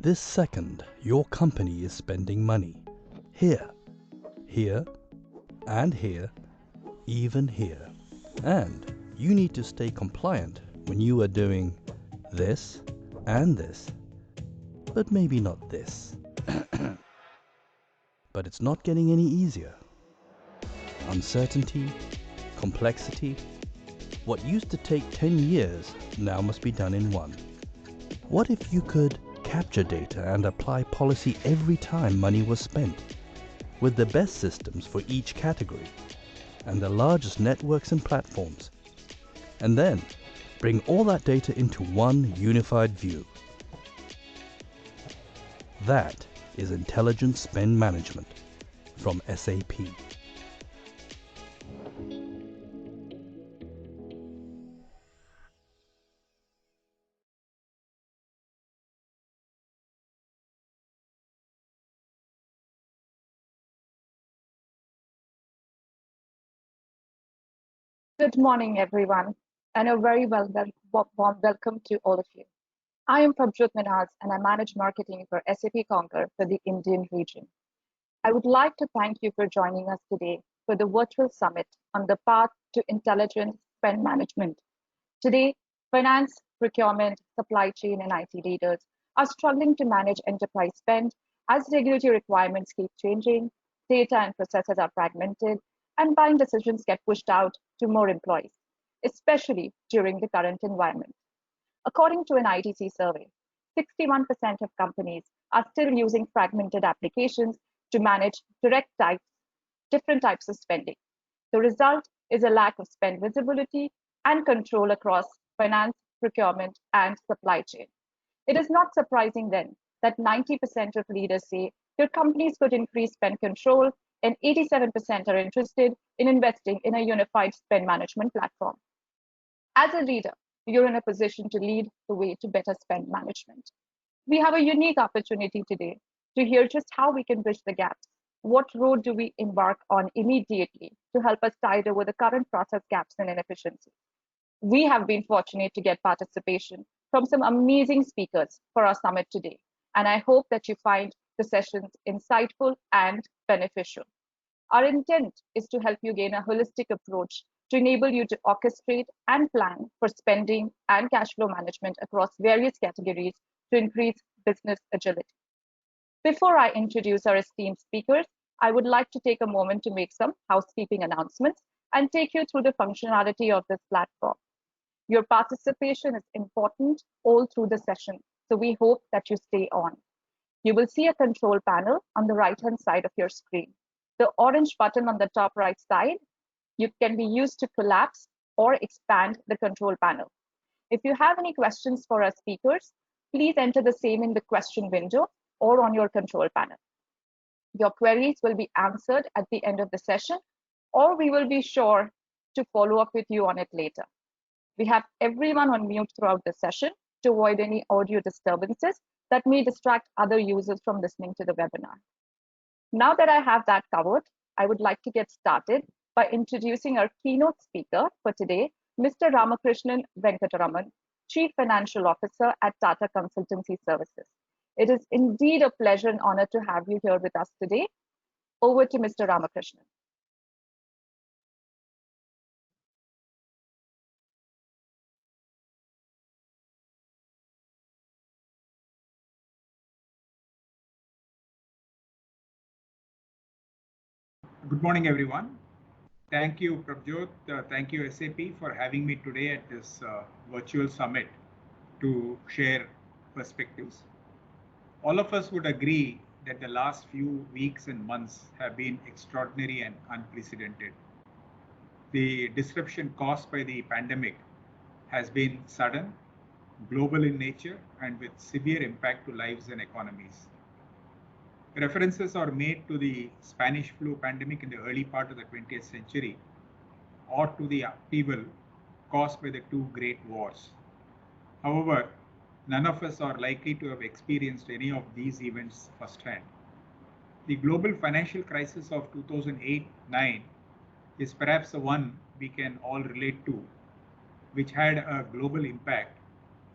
This second, your company is spending money. Here, here, and here, even here. And you need to stay compliant when you are doing this and this, but maybe not this. But it's not getting any easier. Uncertainty, complexity, what used to take 10 years now must be done in one. What if you could capture data and apply policy every time money was spent, with the best systems for each category and the largest networks and platforms, and then bring all that data into one unified view? That is Intelligent Spend Management from SAP. Good morning, everyone, and a very warm welcome to all of you. I am Prabjot Minhas, and I manage marketing for SAP Concur for the Indian region. I would like to thank you for joining us today for the virtual summit on the path to intelligent spend management. Today, finance, procurement, supply chain, and IT leaders are struggling to manage enterprise spend as regulatory requirements keep changing, data and processes are fragmented, and buying decisions get pushed out to more employees, especially during the current environment. According to an IDC survey, 61% of companies are still using fragmented applications to manage different types of spending. The result is a lack of spend visibility and control across finance, procurement, and supply chain. It is not surprising then that 90% of leaders say their companies could increase spend control, and 87% are interested in investing in a unified spend management platform. As a leader, you're in a position to lead the way to better spend management. We have a unique opportunity today to hear just how we can bridge the gaps. What road do we embark on immediately to help us tide over the current process gaps and inefficiencies? We have been fortunate to get participation from some amazing speakers for our summit today, and I hope that you find the sessions insightful and beneficial. Our intent is to help you gain a holistic approach to enable you to orchestrate and plan for spending and cash flow management across various categories to increase business agility. Before I introduce our esteemed speakers, I would like to take a moment to make some housekeeping announcements and take you through the functionality of this platform. Your participation is important all through the session, so we hope that you stay on. You will see a control panel on the right-hand side of your screen. The orange button on the top right side can be used to collapse or expand the control panel. If you have any questions for our speakers, please enter the same in the question window or on your control panel. Your queries will be answered at the end of the session, or we will be sure to follow up with you on it later. We have everyone on mute throughout the session to avoid any audio disturbances that may distract other users from listening to the webinar. Now that I have that covered, I would like to get started by introducing our keynote speaker for today, Mr. Ramakrishnan Venkataraman, Chief Financial Officer at Tata Consultancy Services. It is indeed a pleasure and honor to have you here with us today. Over to Mr. Ramakrishnan. Good morning, everyone. Thank you, Prabjot. Thank you, SAP, for having me today at this virtual summit to share perspectives. All of us would agree that the last few weeks and months have been extraordinary and unprecedented. The disruption caused by the pandemic has been sudden, global in nature, and with severe impact to lives and economies. References are made to the Spanish flu pandemic in the early part of the 20th century, or to the upheaval caused by the two great wars. However, none of us are likely to have experienced any of these events firsthand. The global financial crisis of 2008-9 is perhaps the one we can all relate to, which had a global impact,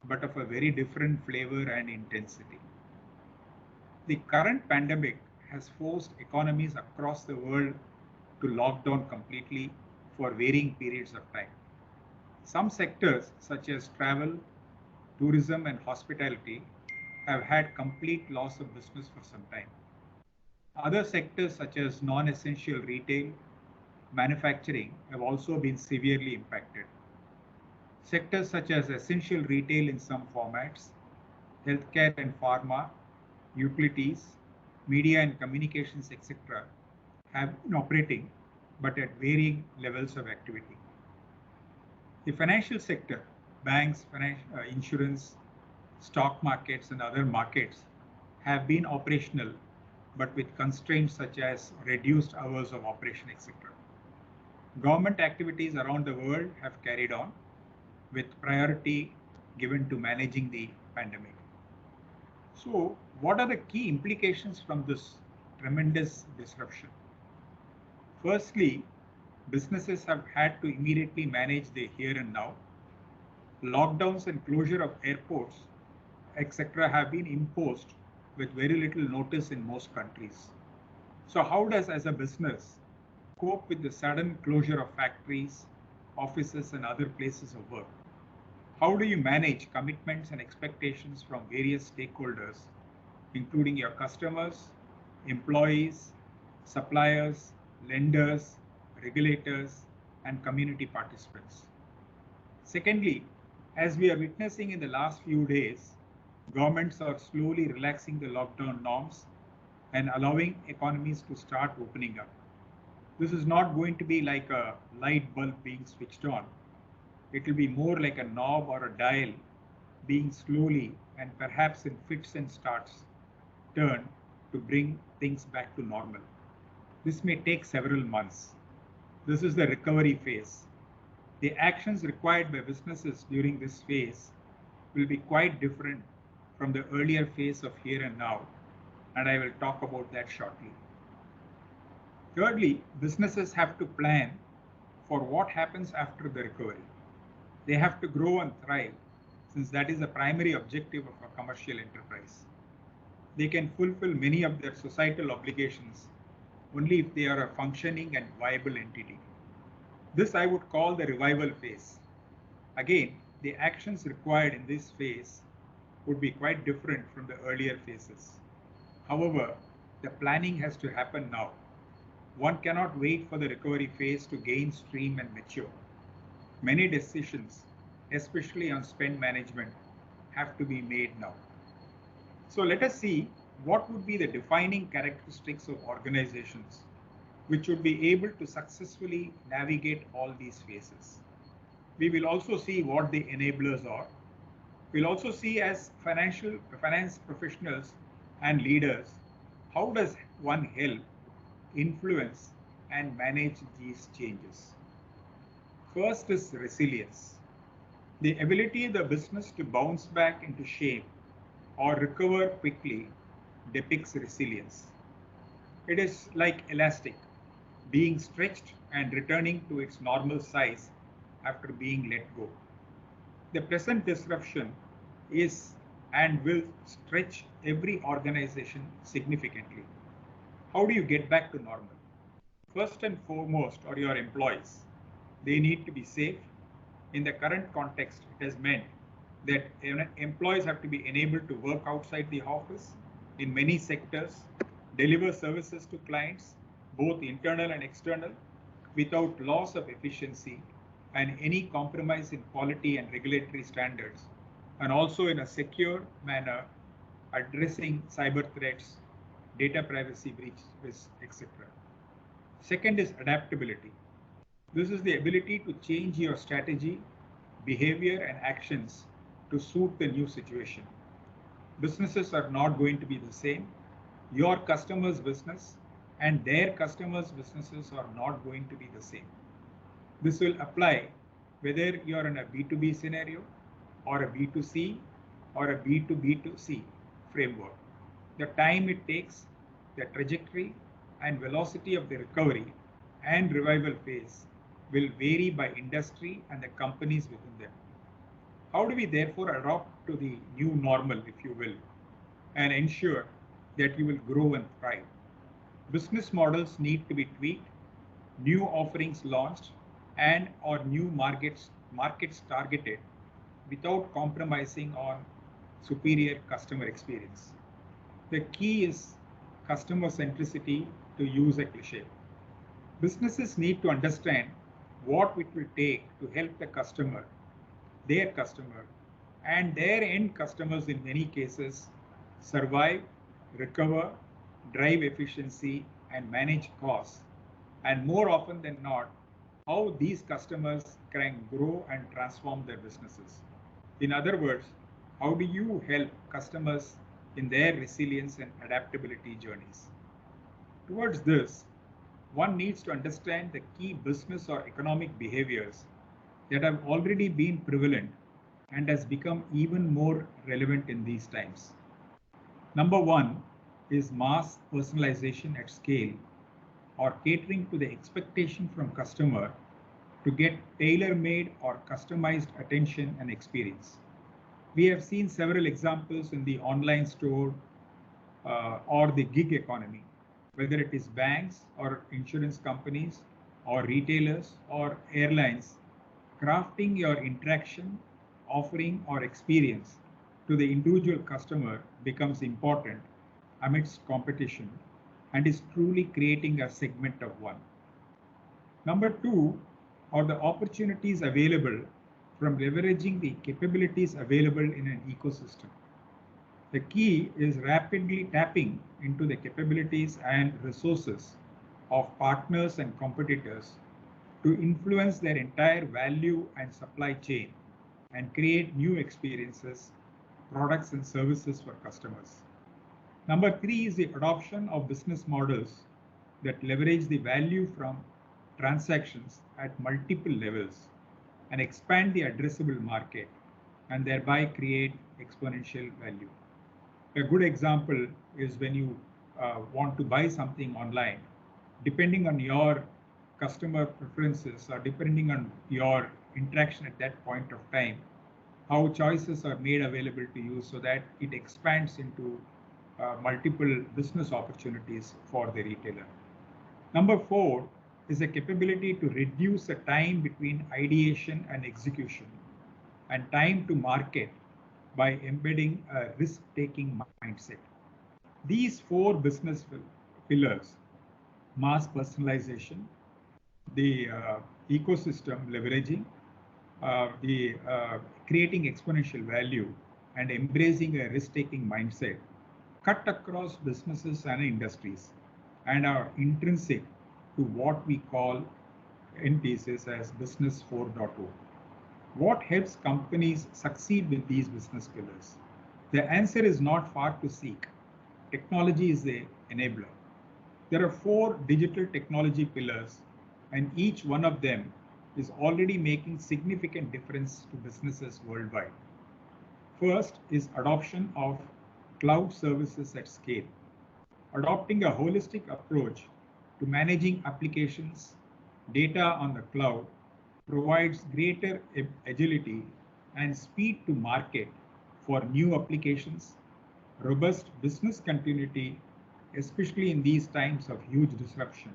but of a very different flavor and intensity. The current pandemic has forced economies across the world to lock down completely for varying periods of time. Some sectors, such as travel, tourism, and hospitality, have had complete loss of business for some time. Other sectors, such as non essential retail, manufacturing, have also been severely impacted. Sectors such as essential retail in some formats, healthcare and pharma, utilities, media and communications, etc., have been operating but at varying levels of activity. The financial sector, banks, insurance, stock markets, and other markets have been operational but with constraints such as reduced hours of operation, etc. Government activities around the world have carried on with priority given to managing the pandemic. So, what are the key implications from this tremendous disruption? Firstly, businesses have had to immediately manage the here and now. Lockdowns and closure of airports, etc., have been imposed with very little notice in most countries. So, how does, as a business, cope with the sudden closure of factories, offices, and other places of work? How do you manage commitments and expectations from various stakeholders, including your customers, employees, suppliers, lenders, regulators, and community participants? Secondly, as we are witnessing in the last few days, governments are slowly relaxing the lockdown norms and allowing economies to start opening up. This is not going to be like a light bulb being switched on. It will be more like a knob or a dial being slowly and perhaps in fits and starts turned to bring things back to normal. This may take several months. This is the recovery phase. The actions required by businesses during this phase will be quite different from the earlier phase of here and now, and I will talk about that shortly. Thirdly, businesses have to plan for what happens after the recovery. They have to grow and thrive, since that is the primary objective of a commercial enterprise. They can fulfill many of their societal obligations only if they are a functioning and viable entity. This I would call the revival phase. Again, the actions required in this phase would be quite different from the earlier phases. However, the planning has to happen now. One cannot wait for the recovery phase to gain steam and mature. Many decisions, especially on spend management, have to be made now. So let us see what would be the defining characteristics of organizations which would be able to successfully navigate all these phases. We will also see what the enablers are. We'll also see, as finance professionals and leaders, how does one help, influence, and manage these changes. First is resilience. The ability of the business to bounce back into shape or recover quickly depicts resilience. It is like elastic, being stretched and returning to its normal size after being let go. The present disruption is and will stretch every organization significantly. How do you get back to normal? First and foremost are your employees. They need to be safe. In the current context, it has meant that employees have to be enabled to work outside the office in many sectors, deliver services to clients, both internal and external, without loss of efficiency and any compromise in quality and regulatory standards, and also in a secure manner, addressing cyber threats, data privacy breaches, etc. Second is adaptability. This is the ability to change your strategy, behavior, and actions to suit the new situation. Businesses are not going to be the same. Your customers' business and their customers' businesses are not going to be the same. This will apply whether you're in a B2B scenario or a B2C or a B2B2C framework. The time it takes, the trajectory and velocity of the recovery and revival phase will vary by industry and the companies within them. How do we therefore adapt to the new normal, if you will, and ensure that you will grow and thrive. Business models need to be tweaked, new offerings launched, and or new markets targeted without compromising on superior customer experience. The key is customer centricity, to use a cliche. Businesses need to understand what it will take to help their customer, and their end customers in many cases survive, recover, drive efficiency, and manage costs. And more often than not, how these customers can grow and transform their businesses. In other words, how do you help customers in their resilience and adaptability journeys? Towards this, one needs to understand the key business or economic behaviors that have already been prevalent and has become even more relevant in these times. Number one is mass personalization at scale, or catering to the expectation from customer to get tailor-made or customized attention and experience. We have seen several examples in the online store or the gig economy, whether it is banks or insurance companies or retailers or airlines. Crafting your interaction, offering, or experience to the individual customer becomes important amidst competition and is truly creating a segment of one. Number two are the opportunities available from leveraging the capabilities available in an ecosystem. The key is rapidly tapping into the capabilities and resources of partners and competitors to influence their entire value and supply chain and create new experiences, products, and services for customers. Number three is the adoption of business models that leverage the value from transactions at multiple levels and expand the addressable market and thereby create exponential value. A good example is when you want to buy something online, depending on your customer preferences or depending on your interaction at that point of time, how choices are made available to you so that it expands into multiple business opportunities for the retailer. Number four is the capability to reduce the time between ideation and execution and time to market by embedding a risk-taking mindset. These four business pillars, mass personalization, the ecosystem leveraging, the creating exponential value, and embracing a risk-taking mindset, cut across businesses and industries and are intrinsic to what we call in pieces as Business 4.0. What helps companies succeed with these business pillars? The answer is not far to seek. Technology is the enabler. There are four digital technology pillars, and each one of them is already making significant difference to businesses worldwide. First is adoption of cloud services at scale. Adopting a holistic approach to managing applications, data on the cloud provides greater agility and speed to market for new applications, robust business continuity, especially in these times of huge disruption,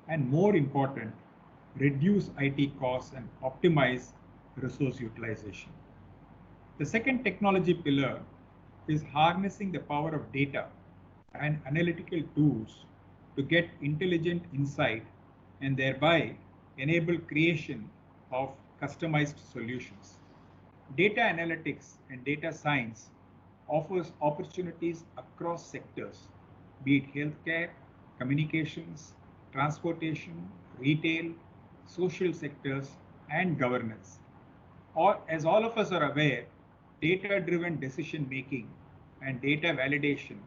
and more important, reduce IT costs and optimize resource utilization. The second technology pillar is harnessing the power of data and analytical tools to get intelligent insight and thereby enable creation of customized solutions. Data analytics and data science offers opportunities across sectors, be it healthcare, communications, transportation, retail, social sectors, and governance. Or, as all of us are aware, data-driven decision-making and data validation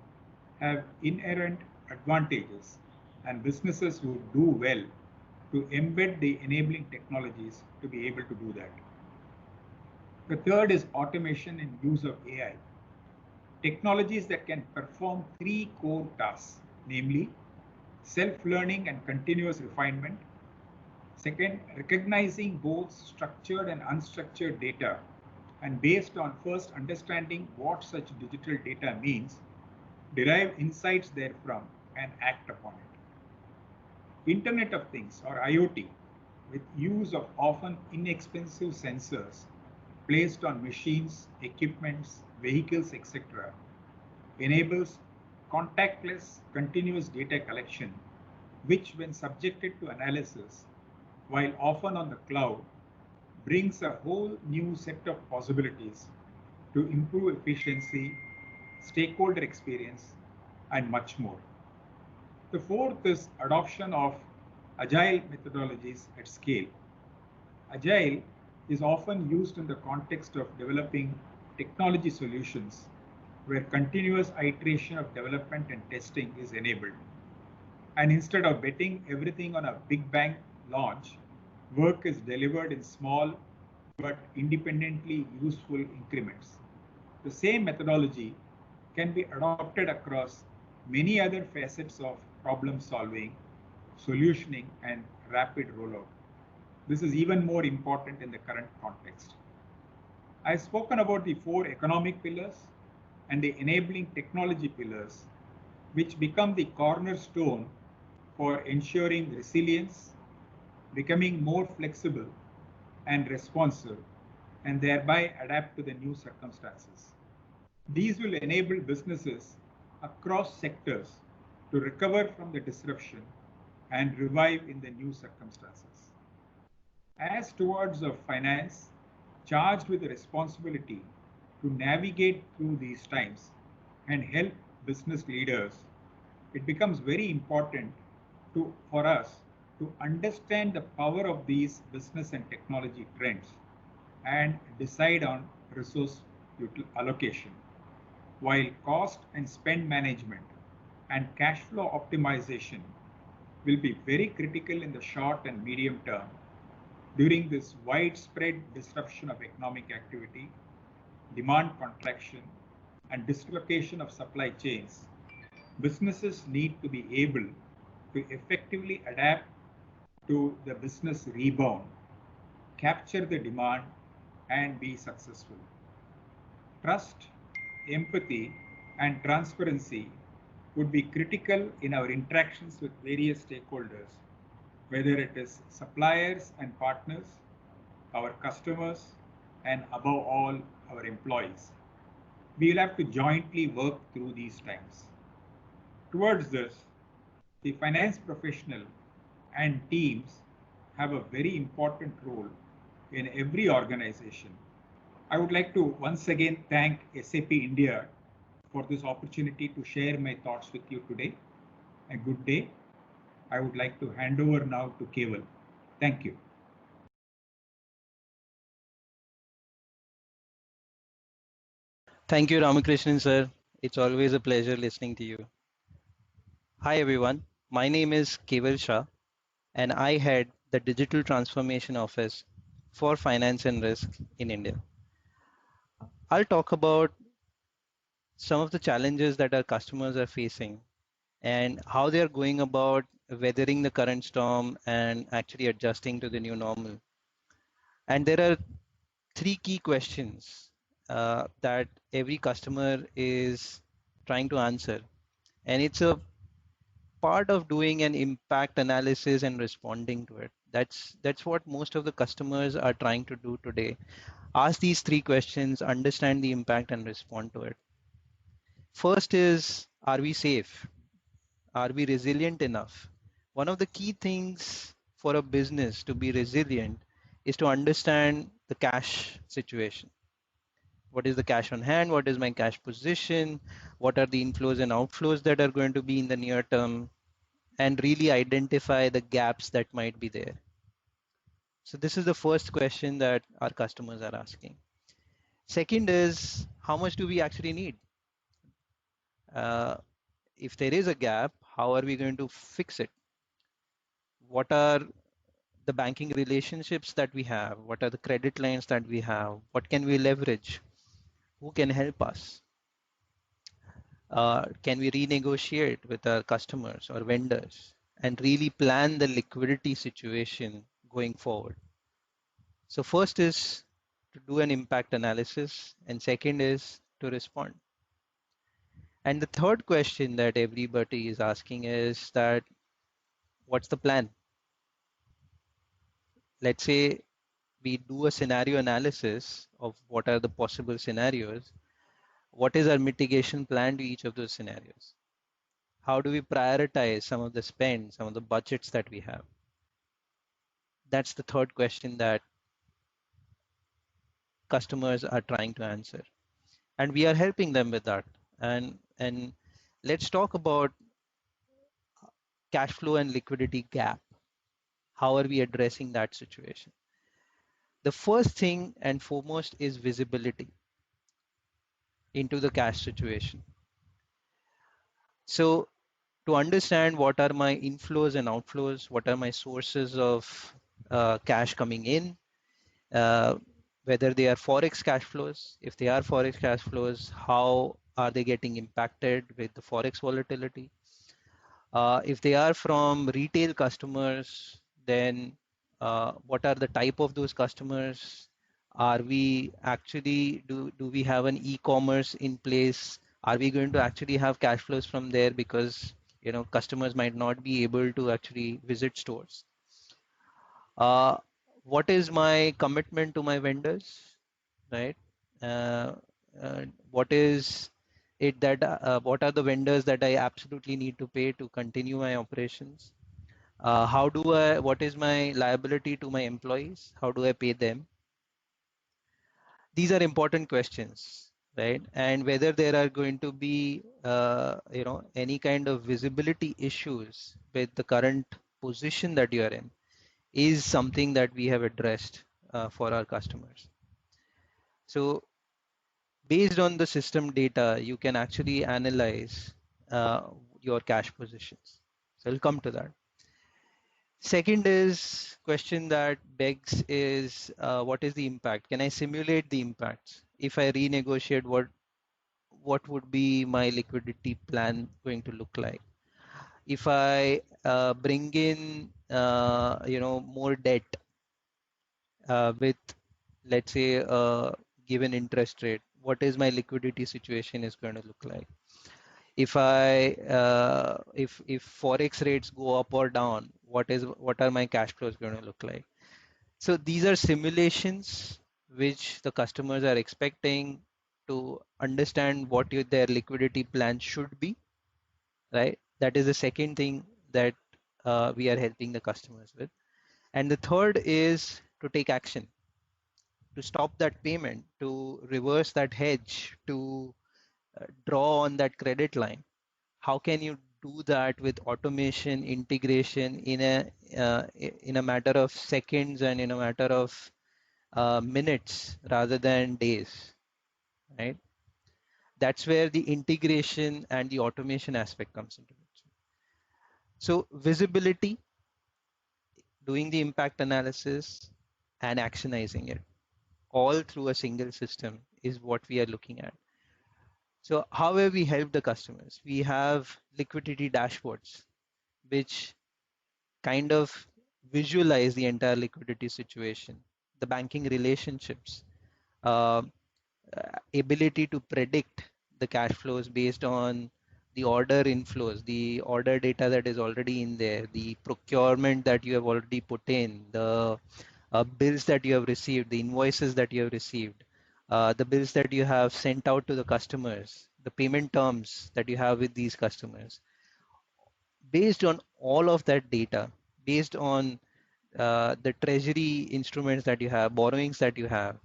have inherent advantages, and businesses would do well to embed the enabling technologies to be able to do that. The third is automation and use of AI. Technologies that can perform three core tasks, namely self-learning and continuous refinement. Second, recognizing both structured and unstructured data, and based on first understanding what such digital data means, derive insights therefrom, and act upon it. Internet of Things or IoT, with use of often inexpensive sensors placed on machines, equipments, vehicles, etc., enables contactless continuous data collection, which, when subjected to analysis, while often on the cloud, brings a whole new set of possibilities to improve efficiency, stakeholder experience, and much more. The fourth is adoption of agile methodologies at scale. Agile is often used in the context of developing technology solutions where continuous iteration of development and testing is enabled. And instead of betting everything on a big bang launch, work is delivered in small but independently useful increments. The same methodology can be adopted across many other facets of problem solving, solutioning, and rapid rollout. This is even more important in the current context. I've spoken about the four economic pillars and the enabling technology pillars, which become the cornerstone for ensuring resilience, becoming more flexible and responsive, and thereby adapt to the new circumstances. These will enable businesses across sectors to recover from the disruption and revive in the new circumstances. As stewards of finance, charged with the responsibility to navigate through these times and help business leaders, it becomes very important for us to understand the power of these business and technology trends and decide on resource allocation, while cost and spend management and cash flow optimization will be very critical in the short and medium term. During this widespread disruption of economic activity, demand contraction, and dislocation of supply chains, businesses need to be able to effectively adapt to the business rebound, capture the demand, and be successful. Trust, empathy, and transparency would be critical in our interactions with various stakeholders, whether it is suppliers and partners, our customers, and above all, our employees. We will have to jointly work through these times. Towards this, the finance professional and teams have a very important role in every organization. I would like to once again thank SAP India for this opportunity to share my thoughts with you today. A good day. I would like to hand over now to Keval. Thank you. Thank you, Ramakrishnan sir. It's always a pleasure listening to you. Hi everyone, my name is Keval Shah and I head the Digital Transformation Office for Finance and Risk in India. I'll talk about some of the challenges that our customers are facing and how they're going about weathering the current storm and actually adjusting to the new normal. And there are three key questions that every customer is trying to answer. And it's a part of doing an impact analysis and responding to it. That's what most of the customers are trying to do today. Ask these three questions, understand the impact and respond to it. First is, are we safe? Are we resilient enough? One of the key things for a business to be resilient is to understand the cash situation. What is the cash on hand? What is my cash position? What are the inflows and outflows that are going to be in the near term? And really identify the gaps that might be there. So this is the first question that our customers are asking. Second is, how much do we actually need? If there is a gap, how are we going to fix it? What are the banking relationships that we have? What are the credit lines that we have? What can we leverage? Who can help us? Can we renegotiate with our customers or vendors and really plan the liquidity situation going forward? So first is to do an impact analysis, and second is to respond. And the third question that everybody is asking is that, what's the plan? Let's say we do a scenario analysis of what are the possible scenarios. What is our mitigation plan to each of those scenarios? How do we prioritize some of the spend, some of the budgets that we have? That's the third question that customers are trying to answer. And we are helping them with that. And let's talk about cash flow and liquidity gap. How are we addressing that situation? The first thing and foremost is visibility into the cash situation. So to understand what are my inflows and outflows, what are my sources of cash coming in, uh, whether they are forex cash flows. If they are forex cash flows, how are they getting impacted with the forex volatility? If they are from retail customers, then what are the type of those customers? Are we actually, do we have an e-commerce in place? Are we going to actually have cash flows from there? Because customers might not be able to actually visit stores. Uh, what is my commitment to my vendors, right? Uh, what is it that what are the vendors that I absolutely need to pay to continue my operations? What is my liability to my employees? How do I pay them? These are important questions, right? And whether there are going to be, any kind of visibility issues with the current position that you are in is something that we have addressed for our customers. So based on the system data, you can actually analyze your cash positions. So I'll come to that. Second is question that begs is what is the impact? Can I simulate the impacts? If I renegotiate, what would be my liquidity plan going to look like? If I bring in more debt with, let's say, a given interest rate, what is my liquidity situation is going to look like? If if forex rates go up or down, what are my cash flows going to look like? So these are simulations which the customers are expecting to understand what their liquidity plan should be, right? That is the second thing that we are helping the customers with. And the third is to take action, to stop that payment, to reverse that hedge, to draw on that credit line. How can you do that with automation integration in a matter of seconds and in a matter of minutes rather than days, right? That's where the integration and the automation aspect comes into it. So visibility, doing the impact analysis, and actionizing it all through a single system is what we are looking at. So how have we helped the customers? We have liquidity dashboards, which kind of visualize the entire liquidity situation, the banking relationships, uh, ability to predict the cash flows based on the order inflows, the order data that is already in there, the procurement that you have already put in, the bills that you have received, the invoices that you have received, the bills that you have sent out to the customers, the payment terms that you have with these customers. Based on all of that data, based on the treasury instruments that you have, borrowings that you have,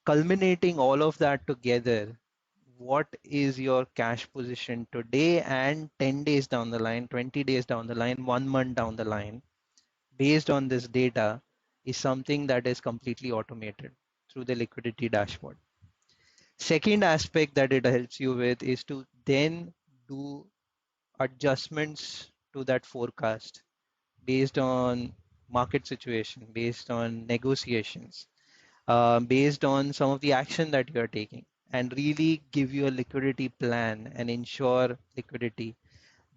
culminating all of that together, what is your cash position today and 10 days down the line, 20 days down the line, 1 month down the line, based on this data, is something that is completely automated through the liquidity dashboard. Second aspect that it helps you with is to then do adjustments to that forecast based on market situation, based on negotiations, based on some of the action that you are taking, and really give you a liquidity plan and ensure liquidity.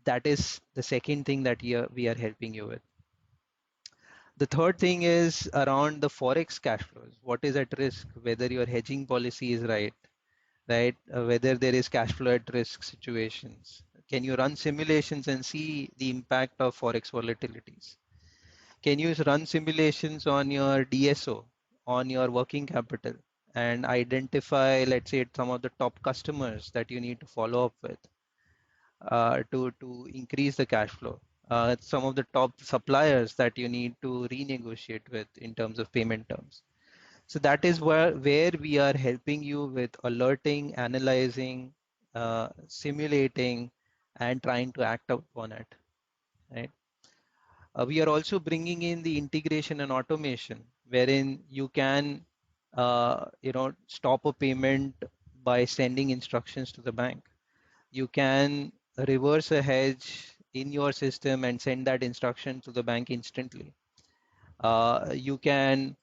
That is the second thing that we are helping you with. The third thing is around the forex cash flows. What is at risk? Whether your hedging policy is right, right? Whether there is cash flow at risk situations. Can you run simulations and see the impact of forex volatilities? Can you run simulations on your DSO, on your working capital, and identify, let's say, some of the top customers that you need to follow up with to increase the cash flow? Some of the top suppliers that you need to renegotiate with in terms of payment terms. So that is where we are helping you with alerting, analyzing, simulating, and trying to act upon it, right? We are also bringing in the integration and automation, wherein you can, stop a payment by sending instructions to the bank. You can reverse a hedge in your system and send that instruction to the bank instantly. You can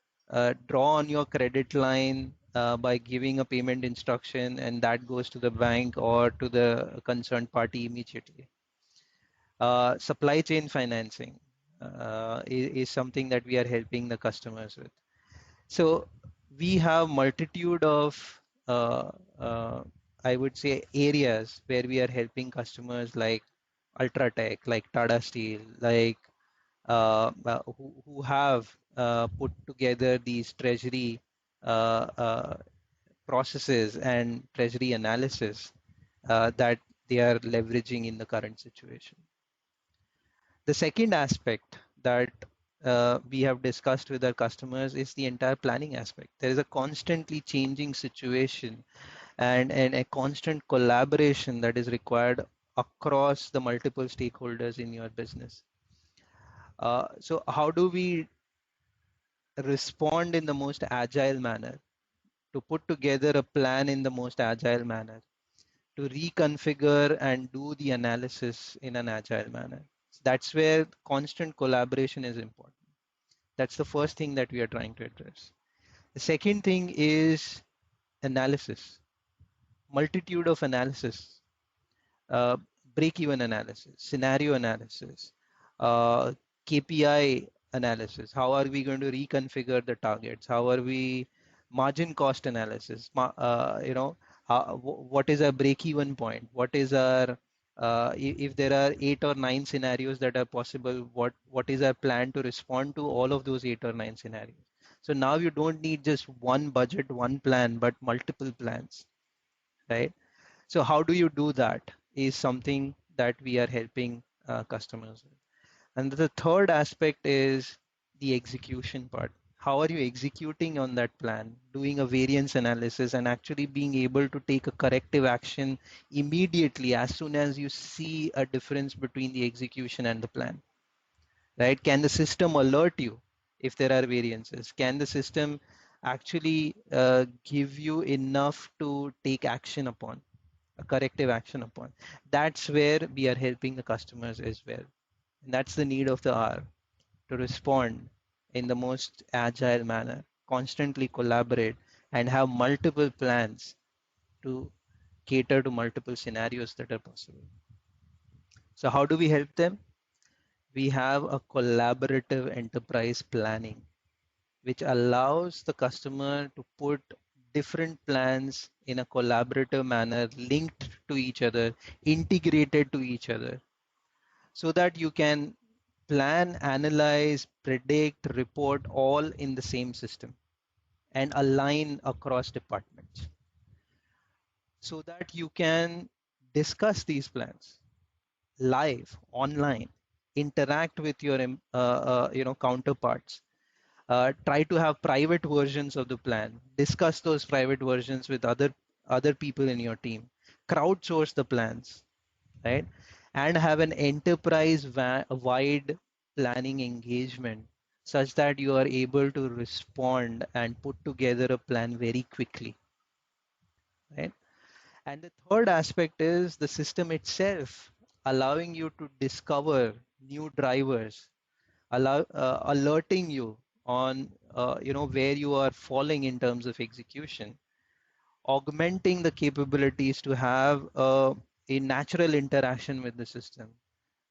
draw on your credit line by giving a payment instruction, and that goes to the bank or to the concerned party immediately. Supply chain financing is something that we are helping the customers with. So we have multitude of I would say areas where we are helping customers like Ultratech, like Tata Steel, like who have put together these treasury processes and treasury analysis that they are leveraging in the current situation. The second aspect that we have discussed with our customers is the entire planning aspect. There is a constantly changing situation and a constant collaboration that is required across the multiple stakeholders in your business. So how do we respond in the most agile manner, to put together a plan in the most agile manner, to reconfigure and do the analysis in an agile manner? That's where constant collaboration is important. That's the first thing that we are trying to address. The second thing is analysis, multitude of analysis, uh, break-even analysis, scenario analysis, uh, KPI analysis. How are we going to reconfigure the targets? How are we margin cost analysis? What is our break-even point? What is our if there are 8 or 9 scenarios that are possible, what is our plan to respond to all of those 8 or 9 scenarios? So now you don't need just one budget, one plan, but multiple plans, right? So how do you do that is something that we are helping customers with. And the third aspect is the execution part. How are you executing on that plan, doing a variance analysis and actually being able to take a corrective action immediately as soon as you see a difference between the execution and the plan, right? Can the system alert you if there are variances? Can the system actually give you enough to take action upon? A corrective action upon. That's where we are helping the customers as well. And that's the need of the hour, to respond in the most agile manner, constantly collaborate, and have multiple plans to cater to multiple scenarios that are possible. So how do we help them? We have a collaborative enterprise planning, which allows the customer to put different plans in a collaborative manner, linked to each other, integrated to each other, so that you can plan, analyze, predict, report all in the same system and align across departments, so that you can discuss these plans live, online, interact with your counterparts. Try to have private versions of the plan, discuss those private versions with other people in your team, crowdsource the plans, right? And have an enterprise wide planning engagement, such that you are able to respond and put together a plan very quickly, right? And the third aspect is the system itself, allowing you to discover new drivers, alerting you on where you are falling in terms of execution, augmenting the capabilities to have a natural interaction with the system,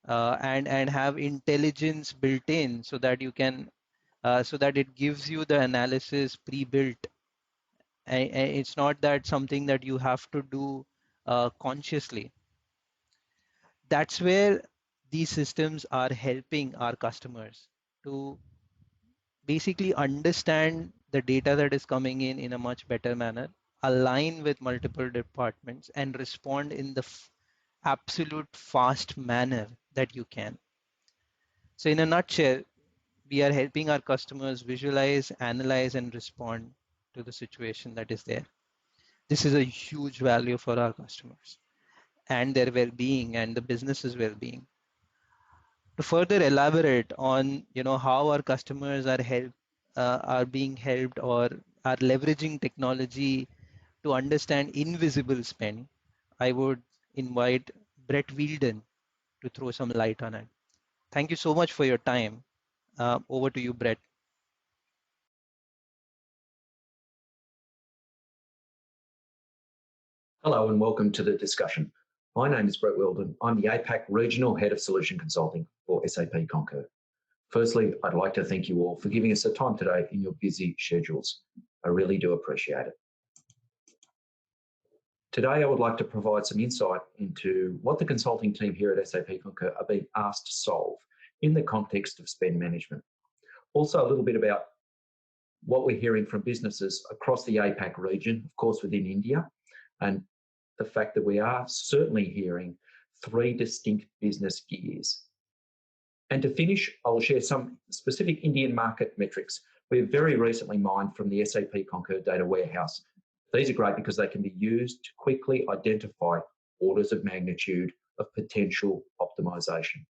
and have intelligence built in, so that you can so that it gives you the analysis pre-built And it's not that something that you have to do consciously. That's where these systems are helping our customers to basically understand the data that is coming in a much better manner, align with multiple departments, and respond in the absolute fast manner that you can. So in a nutshell, we are helping our customers visualize, analyze, and respond to the situation that is there. This is a huge value for our customers and their well-being and the business's well-being. To further elaborate on, how our customers are being helped or are leveraging technology to understand invisible spend, I would invite Brett Wheeldon to throw some light on it. Thank you so much for your time. Over to you, Brett. Hello and welcome to the discussion. My name is Brett Wheeldon. I'm the APAC Regional Head of Solution Consulting for SAP Concur. Firstly, I'd like to thank you all for giving us the time today in your busy schedules. I really do appreciate it. Today, I would like to provide some insight into what the consulting team here at SAP Concur are being asked to solve in the context of spend management. Also, a little bit about what we're hearing from businesses across the APAC region, of course, within India, and the fact that we are certainly hearing 3 distinct business gears. And to finish, I'll share some specific Indian market metrics we've very recently mined from the SAP Concur Data Warehouse. These are great because they can be used to quickly identify orders of magnitude of potential optimization.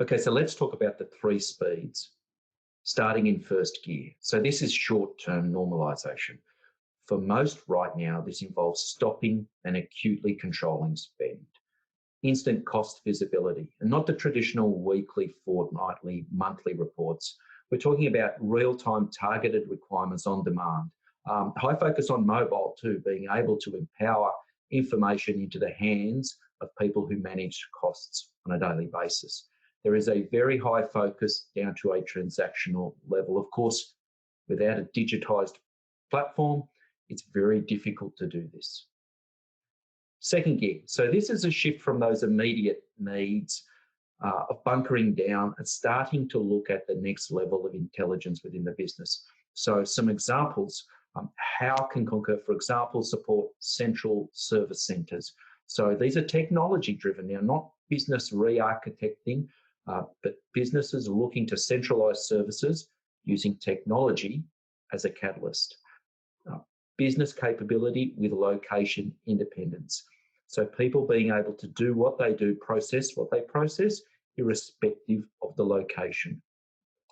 Okay, so let's talk about the 3 speeds, starting in first gear. So this is short-term normalization. For most right now, this involves stopping and acutely controlling spend. Instant cost visibility, and not the traditional weekly, fortnightly, monthly reports. We're talking about real-time targeted requirements on demand. High focus on mobile too, being able to empower information into the hands of people who manage costs on a daily basis. There is a very high focus down to a transactional level. Of course, without a digitized platform, it's very difficult to do this. Second gear. So this is a shift from those immediate needs of bunkering down and starting to look at the next level of intelligence within the business. So some examples, how can Concur, for example, support central service centers? So these are technology driven now, not business re-architecting, but businesses looking to centralize services using technology as a catalyst. Business capability with location independence. So people being able to do what they do, process what they process, irrespective of the location.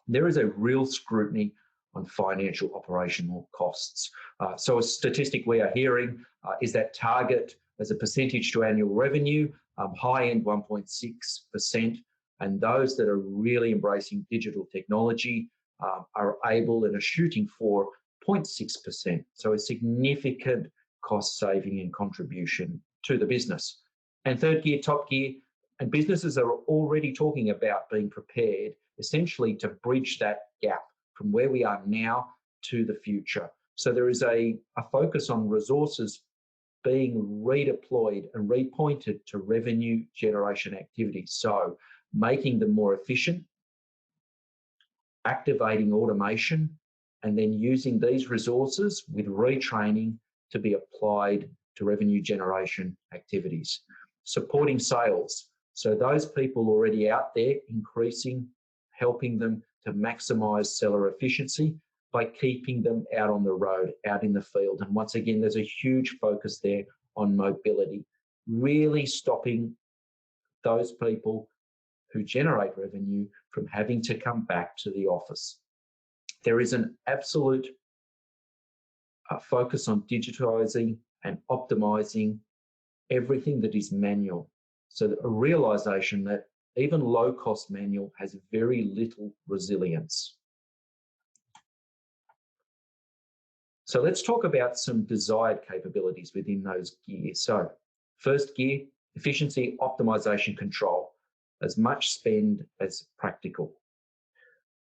There is a real scrutiny on financial operational costs. So a statistic we are hearing is that target as a percentage to annual revenue, high end 1.6%, and those that are really embracing digital technology are able and are shooting for 0.6%, so a significant cost saving and contribution to the business. And third gear, top gear, and businesses are already talking about being prepared essentially to bridge that gap from where we are now to the future. So there is a focus on resources being redeployed and repointed to revenue generation activities. So making them more efficient, activating automation, and then using these resources with retraining to be applied to revenue generation activities. Supporting sales. So those people already out there, increasing, helping them to maximize seller efficiency by keeping them out on the road, out in the field. And once again, there's a huge focus there on mobility, really stopping those people who generate revenue from having to come back to the office. There is an absolute focus on digitizing and optimizing everything that is manual. So a realization that even low-cost manual has very little resilience. So let's talk about some desired capabilities within those gears. So first gear, efficiency, optimization, control, as much spend as practical.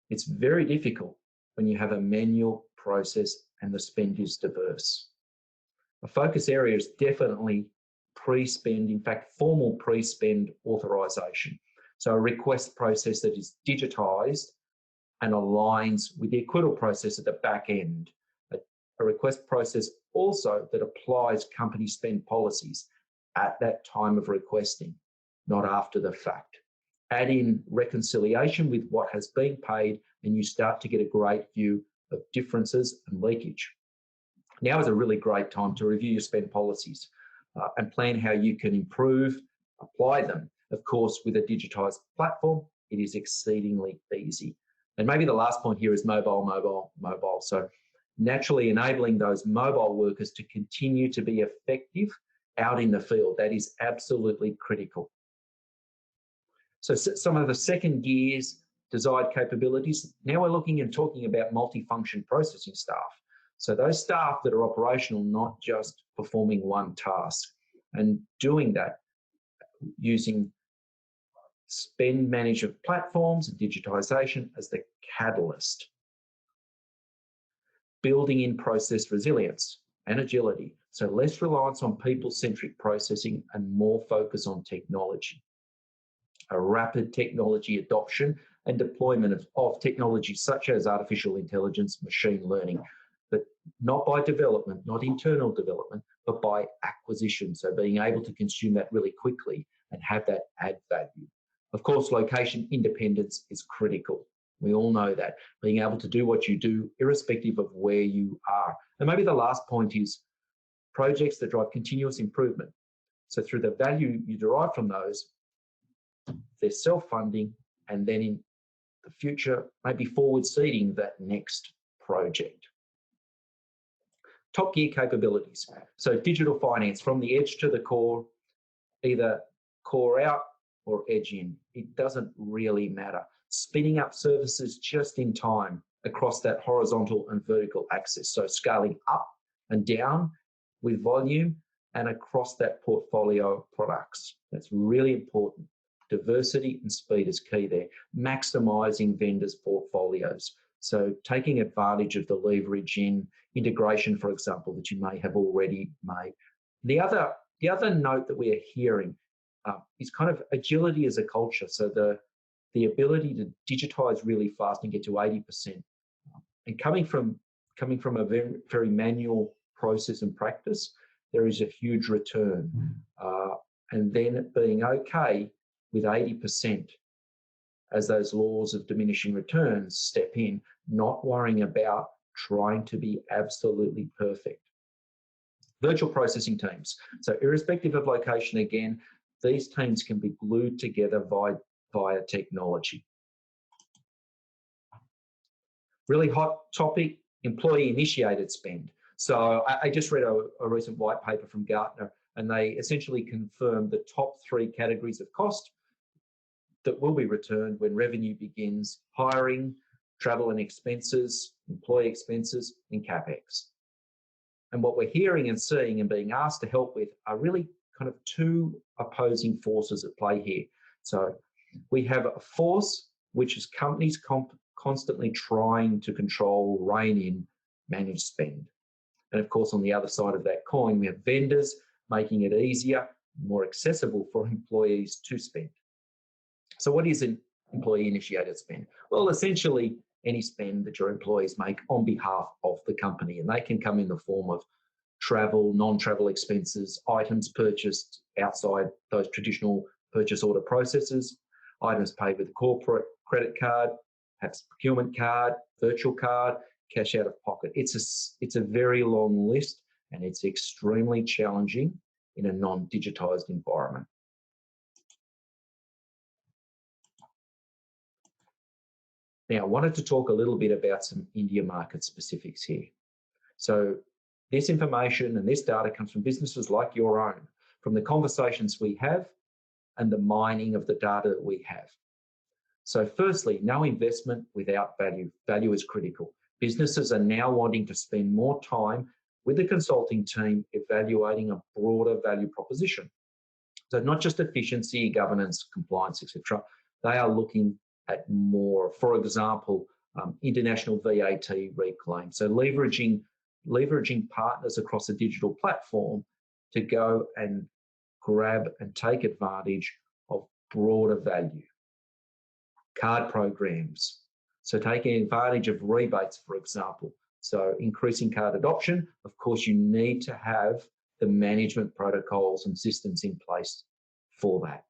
It's very difficult when you have a manual process and the spend is diverse. A focus area is definitely pre-spend, in fact, formal pre-spend authorization. So a request process that is digitized and aligns with the acquittal process at the back end. A request process also that applies company spend policies at that time of requesting, not after the fact. Add in reconciliation with what has been paid and you start to get a great view of differences and leakage. Now is a really great time to review your spend policies and plan how you can improve, apply them. Of course, with a digitized platform, it is exceedingly easy. And maybe the last point here is mobile, mobile, mobile. So naturally enabling those mobile workers to continue to be effective out in the field. That is absolutely critical. So some of the second gear's desired capabilities. Now we're looking and talking about multifunction processing staff. So those staff that are operational, not just performing one task, and doing that using spend management platforms and digitization as the catalyst. Building in process resilience and agility. So less reliance on people-centric processing and more focus on technology. A rapid technology adoption and deployment of technology such as artificial intelligence, machine learning, but not by development, not internal development, but by acquisition. So being able to consume that really quickly and have that add value. Of course, location independence is critical. We all know that. Being able to do what you do, irrespective of where you are. And maybe the last point is projects that drive continuous improvement. So through the value you derive from those, they're self-funding, and then in the future, maybe forward seeding that next project. Top gear capabilities. So digital finance from the edge to the core, either core out or edge in. It doesn't really matter. Spinning up services just in time across that horizontal and vertical axis. So scaling up and down with volume and across that portfolio of products. That's really important. Diversity and speed is key there. Maximizing vendors' portfolios. So taking advantage of the leverage in integration, for example, that you may have already made. The other note that we are hearing is kind of agility as a culture. So the ability to digitize really fast and get to 80%. And coming from a very, very manual process and practice, there is a huge return. And then being okay with 80% as those laws of diminishing returns step in, not worrying about trying to be absolutely perfect. Virtual processing teams. So irrespective of location, again, these teams can be glued together via technology. Really hot topic, employee-initiated spend. So I just read a recent white paper from Gartner, and they essentially confirmed the top 3 categories of cost that will be returned when revenue begins: hiring, travel and expenses, employee expenses, and CapEx. And what we're hearing and seeing and being asked to help with are really kind of 2 opposing forces at play here. So we have a force which is companies constantly trying to control, rein in, manage spend. And of course, on the other side of that coin, we have vendors making it easier, more accessible for employees to spend. So what is an employee-initiated spend? Well, essentially, any spend that your employees make on behalf of the company, and they can come in the form of travel, non-travel expenses, items purchased outside those traditional purchase order processes, items paid with a corporate credit card, perhaps procurement card, virtual card, cash out of pocket. It's a very long list, and it's extremely challenging in a non-digitized environment. Now, I wanted to talk a little bit about some India market specifics here. So this information and this data comes from businesses like your own, from the conversations we have and the mining of the data that we have. So firstly, no investment without value. Value is critical. Businesses are now wanting to spend more time with the consulting team evaluating a broader value proposition. So not just efficiency, governance, compliance, etc. They are looking at more. For example, international VAT reclaim. So leveraging partners across a digital platform to go and grab and take advantage of broader value. Card programs, so taking advantage of rebates, for example. So increasing card adoption, of course, you need to have the management protocols and systems in place for that.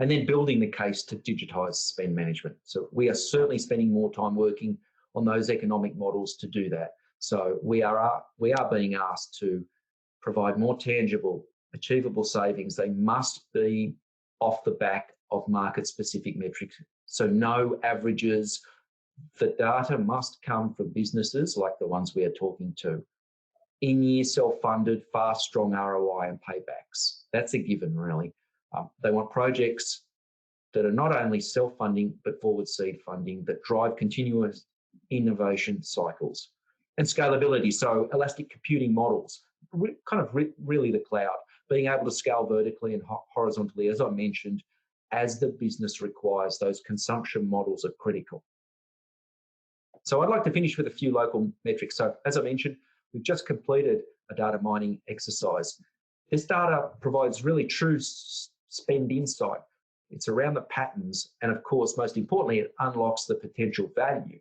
And then building the case to digitise spend management. So we are certainly spending more time working on those economic models to do that. So we are being asked to provide more tangible, achievable savings. They must be off the back of market-specific metrics. So no averages. The data must come from businesses like the ones we are talking to. In-year self-funded, fast, strong ROI and paybacks. That's a given, really. They want projects that are not only self-funding, but forward seed funding that drive continuous innovation cycles. And scalability, so elastic computing models, really the cloud, being able to scale vertically and horizontally, as I mentioned, as the business requires. Those consumption models are critical. So I'd like to finish with a few local metrics. So as I mentioned, we've just completed a data mining exercise. This data provides really true spend insight. It's around the patterns, and of course, most importantly, it unlocks the potential value.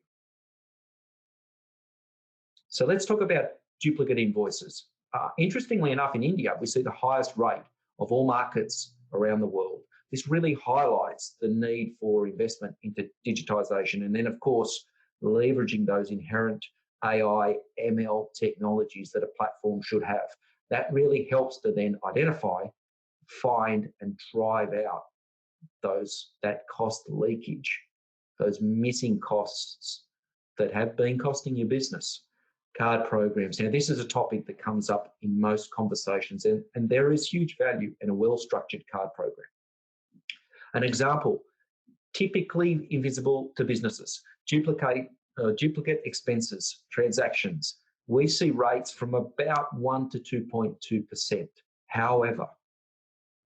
So let's talk about duplicate invoices. Interestingly enough, in India, we see the highest rate of all markets around the world. This really highlights the need for investment into digitisation, and then, of course, leveraging those inherent AI, ML technologies that a platform should have. That really helps to then identify, find, and drive out that cost leakage, those missing costs that have been costing your business. Card programs. Now, this is a topic that comes up in most conversations, and there is huge value in a well-structured card program. An example, typically invisible to businesses, duplicate expenses, transactions. We see rates from about 1 to 2.2%. However,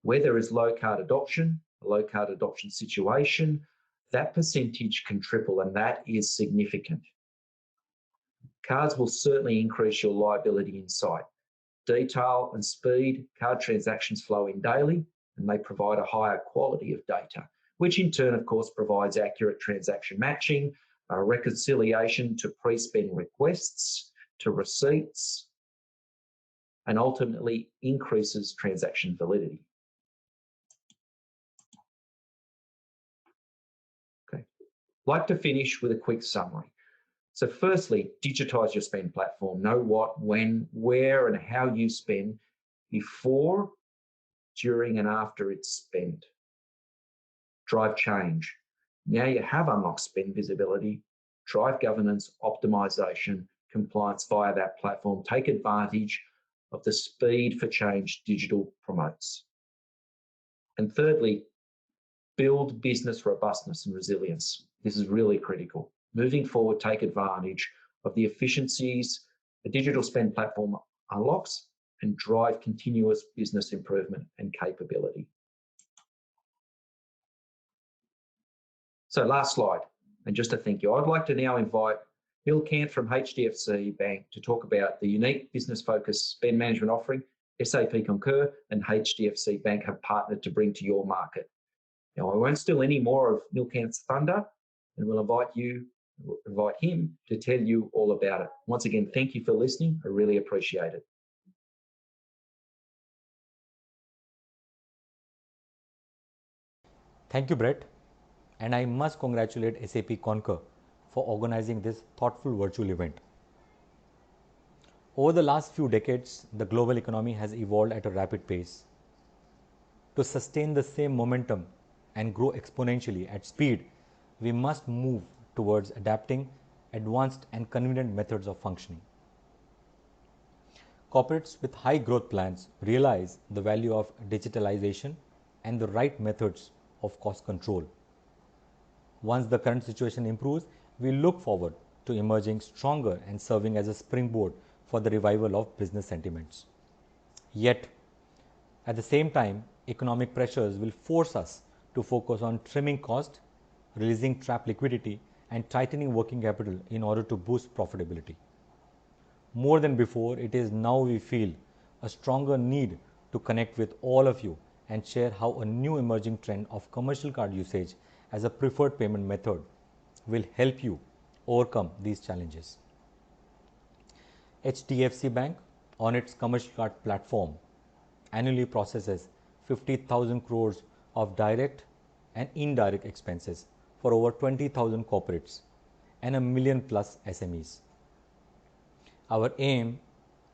where there is low card adoption, a low card adoption situation, that percentage can triple, and that is significant. Cards will certainly increase your liability insight. Detail and speed, card transactions flow in daily, and they provide a higher quality of data, which in turn, of course, provides accurate transaction matching, reconciliation to pre-spend requests, to receipts, and ultimately increases transaction validity. Okay, I'd like to finish with a quick summary. So firstly, digitise your spend platform. Know what, when, where, and how you spend before, during, and after it's spent. Drive change. Now you have unlocked spend visibility. Drive governance, optimization, compliance via that platform. Take advantage of the speed for change digital promotes. And thirdly, build business robustness and resilience. This is really critical. Moving forward, take advantage of the efficiencies a digital spend platform unlocks and drive continuous business improvement and capability. So last slide, and just a thank you. I'd like to now invite Bill Cant from HDFC Bank to talk about the unique business-focused spend management offering SAP Concur and HDFC Bank have partnered to bring to your market. Now, I won't steal any more of Bill Cant's thunder, and we'll invite him to tell you all about it. Once again, thank you for listening. I really appreciate it. Thank you, Brett. And I must congratulate SAP Concur for organizing this thoughtful virtual event. Over the last few decades, the global economy has evolved at a rapid pace. To sustain the same momentum and grow exponentially at speed, we must move towards adapting advanced and convenient methods of functioning. Corporates with high growth plans realize the value of digitalization and the right methods of cost control. Once the current situation improves, we look forward to emerging stronger and serving as a springboard for the revival of business sentiments. Yet, at the same time, economic pressures will force us to focus on trimming cost, releasing trapped liquidity, and tightening working capital in order to boost profitability. More than before, it is now we feel a stronger need to connect with all of you and share how a new emerging trend of commercial card usage as a preferred payment method will help you overcome these challenges. HDFC Bank, on its commercial card platform, annually processes 50,000 crores of direct and indirect expenses for over 20,000 corporates and 1 million plus SMEs. Our aim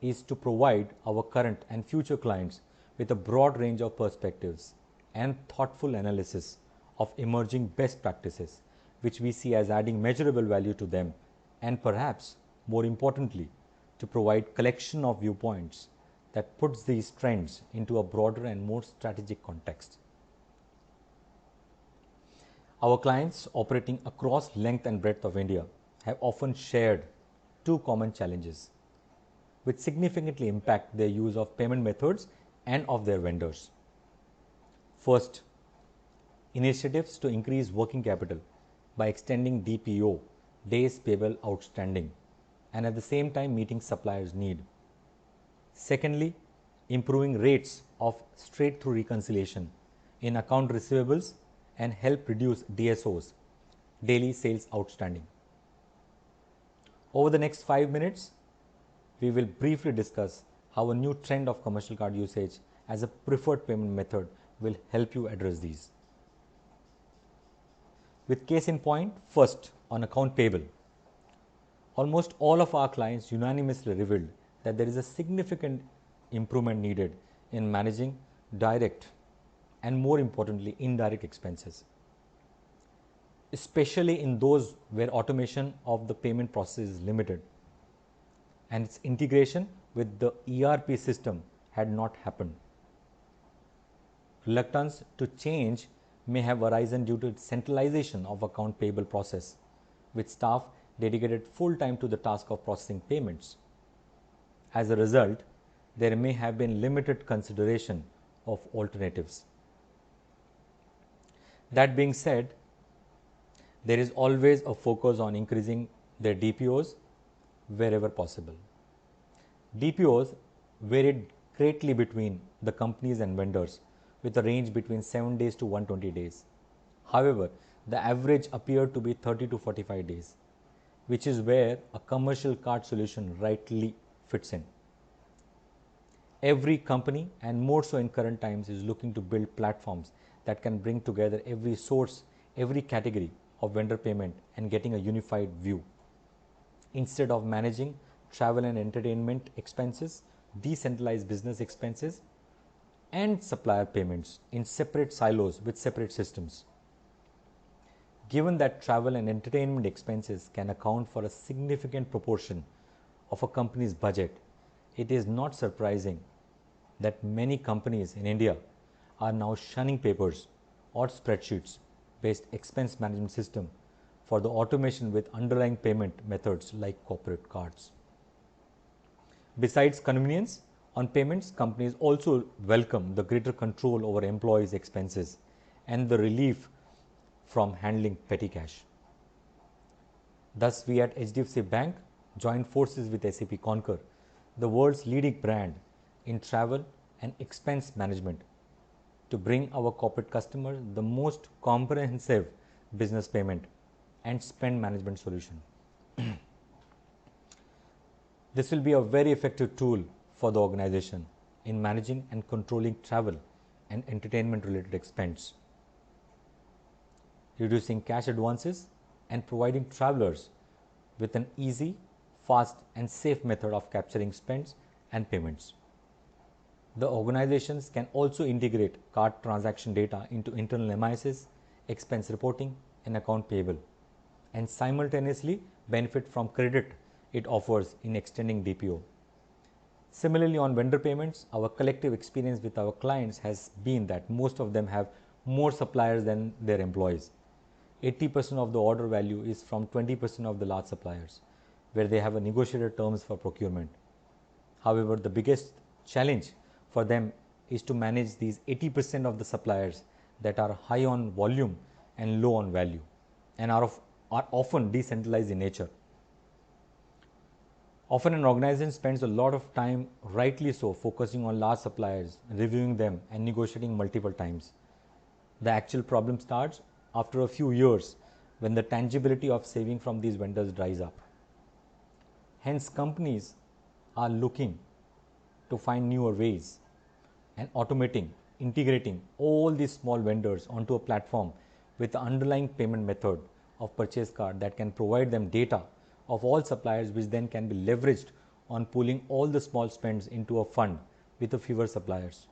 is to provide our current and future clients with a broad range of perspectives and thoughtful analysis of emerging best practices, which we see as adding measurable value to them, and perhaps more importantly, to provide collection of viewpoints that puts these trends into a broader and more strategic context. Our clients operating across length and breadth of India have often shared two common challenges which significantly impact their use of payment methods and of their vendors. First, initiatives to increase working capital by extending DPO, days payable outstanding, and at the same time meeting suppliers' need. Secondly, improving rates of straight-through reconciliation in account receivables and help reduce DSOs, daily sales outstanding. Over the next 5 minutes, we will briefly discuss how a new trend of commercial card usage as a preferred payment method will help you address these. With case in point, first on account payable. Almost all of our clients unanimously revealed that there is a significant improvement needed in managing direct and, more importantly, indirect expenses, especially in those where automation of the payment process is limited and its integration with the ERP system had not happened. Reluctance to change may have arisen due to its centralization of account payable process, with staff dedicated full time to the task of processing payments. As a result, there may have been limited consideration of alternatives. That being said, there is always a focus on increasing their DPOs wherever possible. DPOs varied greatly between the companies and vendors, with a range between 7 days to 120 days. However, the average appeared to be 30 to 45 days, which is where a commercial card solution rightly fits in. Every company, and more so in current times, is looking to build platforms that can bring together every source, every category of vendor payment and getting a unified view. Instead of managing travel and entertainment expenses, decentralized business expenses, and supplier payments in separate silos with separate systems. Given that travel and entertainment expenses can account for a significant proportion of a company's budget, it is not surprising that many companies in India are now shunning papers or spreadsheets based expense management system for the automation with underlying payment methods like corporate cards. Besides convenience on payments, companies also welcome the greater control over employees' expenses and the relief from handling petty cash. Thus, we at HDFC Bank joined forces with SAP Concur, the world's leading brand in travel and expense management, to bring our corporate customers the most comprehensive business payment and spend management solution. This will be a very effective tool for the organization in managing and controlling travel and entertainment related expense, reducing cash advances and providing travelers with an easy, fast and safe method of capturing spends and payments. The organizations can also integrate card transaction data into internal MISs, expense reporting and account payable, and simultaneously benefit from credit it offers in extending DPO. Similarly, on vendor payments, our collective experience with our clients has been that most of them have more suppliers than their employees. 80% of the order value is from 20% of the large suppliers, where they have a negotiated terms for procurement. However, the biggest challenge for them is to manage these 80% of the suppliers that are high on volume and low on value, and are of are often decentralized in nature. Often an organization spends a lot of time, rightly so, focusing on large suppliers, reviewing them and negotiating multiple times. The actual problem starts after a few years when the tangibility of saving from these vendors dries up. Hence, companies are looking to find newer ways and automating, integrating all these small vendors onto a platform with the underlying payment method of purchase card that can provide them data of all suppliers, which then can be leveraged on pooling all the small spends into a fund with a fewer suppliers.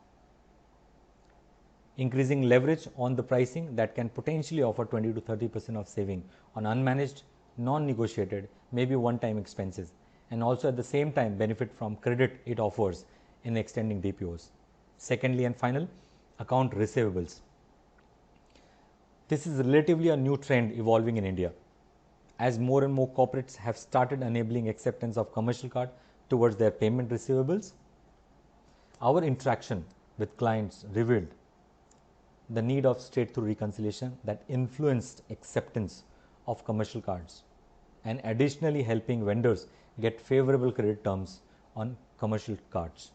Increasing leverage on the pricing that can potentially offer 20 to 30% of saving on unmanaged, non-negotiated, maybe one-time expenses, and also at the same time benefit from credit it offers in extending DPOs. Secondly and final, account receivables. This is relatively a new trend evolving in India, as more and more corporates have started enabling acceptance of commercial card towards their payment receivables. Our interaction with clients revealed the need of straight-through reconciliation that influenced acceptance of commercial cards, and additionally helping vendors get favorable credit terms on commercial cards.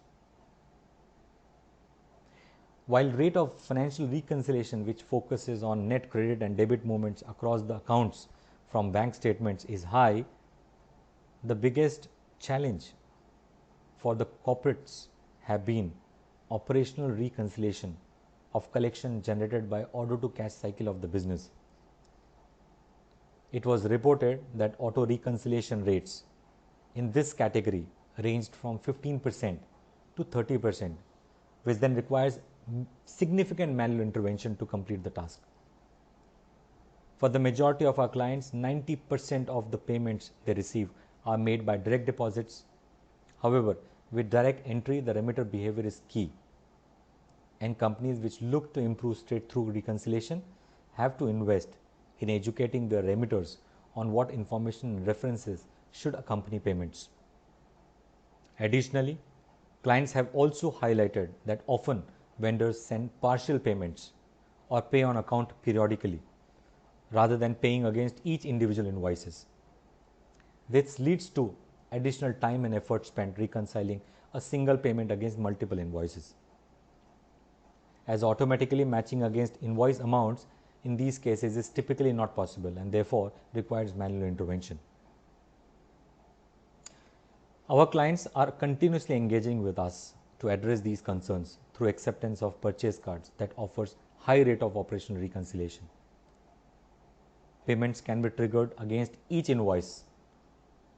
While rate of financial reconciliation, which focuses on net credit and debit movements across the accounts from bank statements, is high, the biggest challenge for the corporates have been operational reconciliation of collection generated by order to cash cycle of the business. It was reported that auto reconciliation rates in this category ranged from 15% to 30%, which then requires significant manual intervention to complete the task. For the majority of our clients, 90% of the payments they receive are made by direct deposits. However, with direct entry, the remitter behavior is key, and companies which look to improve straight-through reconciliation have to invest in educating their remitters on what information and references should accompany payments. Additionally, clients have also highlighted that often vendors send partial payments or pay on account periodically rather than paying against each individual invoices. This leads to additional time and effort spent reconciling a single payment against multiple invoices, as automatically matching against invoice amounts in these cases is typically not possible and therefore requires manual intervention. Our clients are continuously engaging with us to address these concerns through acceptance of purchase cards that offers high rate of operational reconciliation. Payments can be triggered against each invoice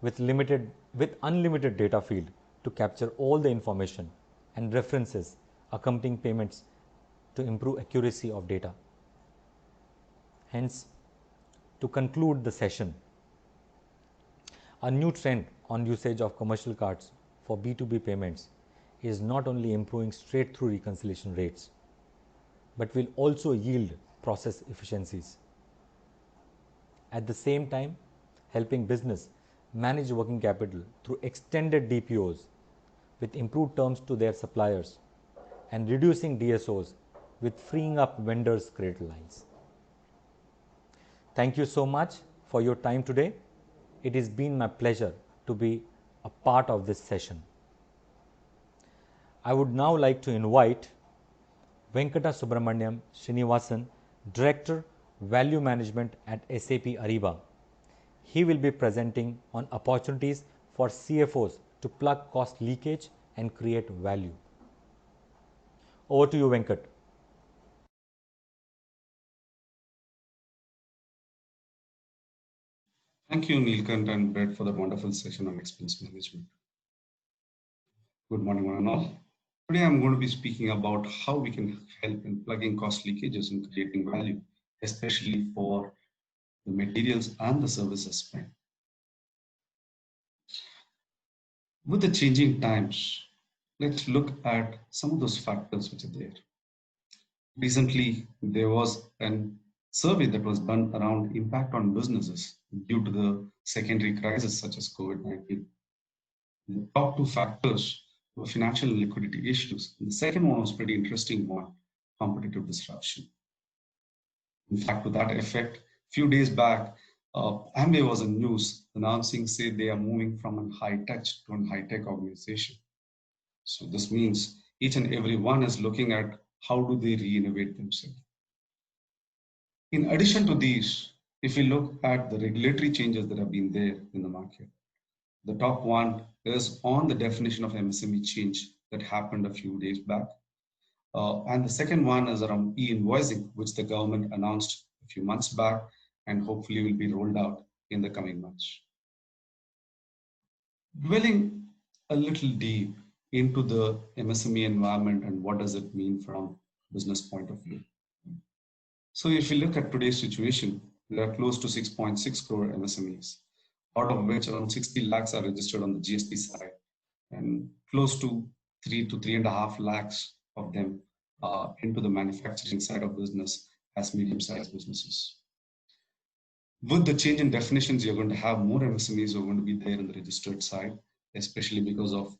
with unlimited data field to capture all the information and references accompanying payments to improve accuracy of data. Hence, to conclude the session, a new trend on usage of commercial cards for B2B payments is not only improving straight-through reconciliation rates, but will also yield process efficiencies. At the same time, helping business manage working capital through extended DPOs with improved terms to their suppliers and reducing DSOs with freeing up vendors' credit lines. Thank you so much for your time today. It has been my pleasure to be a part of this session. I would now like to invite Venkata Subramaniam Srinivasan, Director, Value Management at SAP Ariba. He will be presenting on opportunities for CFOs to plug cost leakage and create value. Over to you, Venkat. Thank you, Neelkant and Brett, for the wonderful session on expense management. Good morning, one and all. Today, I'm going to be speaking about how we can help in plugging cost leakages and creating value, especially for the materials and the services spent. With the changing times, let's look at some of those factors which are there. Recently, there was a survey that was done around impact on businesses due to the secondary crisis such as COVID-19. The top two factors were financial and liquidity issues. And the second one was a pretty interesting one, competitive disruption. In fact, to that effect, a few days back, Amway was in news announcing, say, they are moving from a high-touch to a high-tech organization. So this means each and every one is looking at how do they re-innovate themselves. In addition to these, if we look at the regulatory changes that have been there in the market, the top one is on the definition of MSME change that happened a few days back. And the second one is around e-invoicing, which the government announced a few months back and hopefully will be rolled out in the coming months. Dwelling a little deep into the MSME environment and what does it mean from business point of view. So if you look at today's situation, there are close to 6.6 crore MSMEs, out of which around 60 lakhs are registered on the GST side, and close to 3 to 3.5 lakhs of them into the manufacturing side of business as medium-sized businesses. With the change in definitions, you're going to have more MSMEs who are going to be there in the registered side, especially because of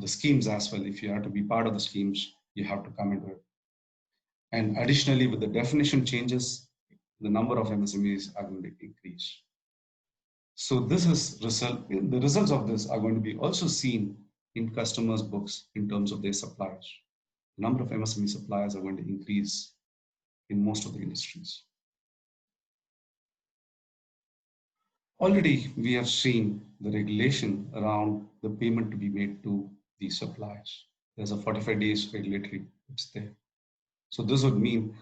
the schemes as well. If you have to be part of the schemes, you have to come into it. And additionally, with the definition changes, the number of MSMEs are going to increase. So this is the results of this are going to be also seen in customers' books in terms of their suppliers. The number of MSME suppliers are going to increase in most of the industries. Already, we have seen the regulation around the payment to be made to these suppliers. There's a 45 days regulatory, it's there. So this would mean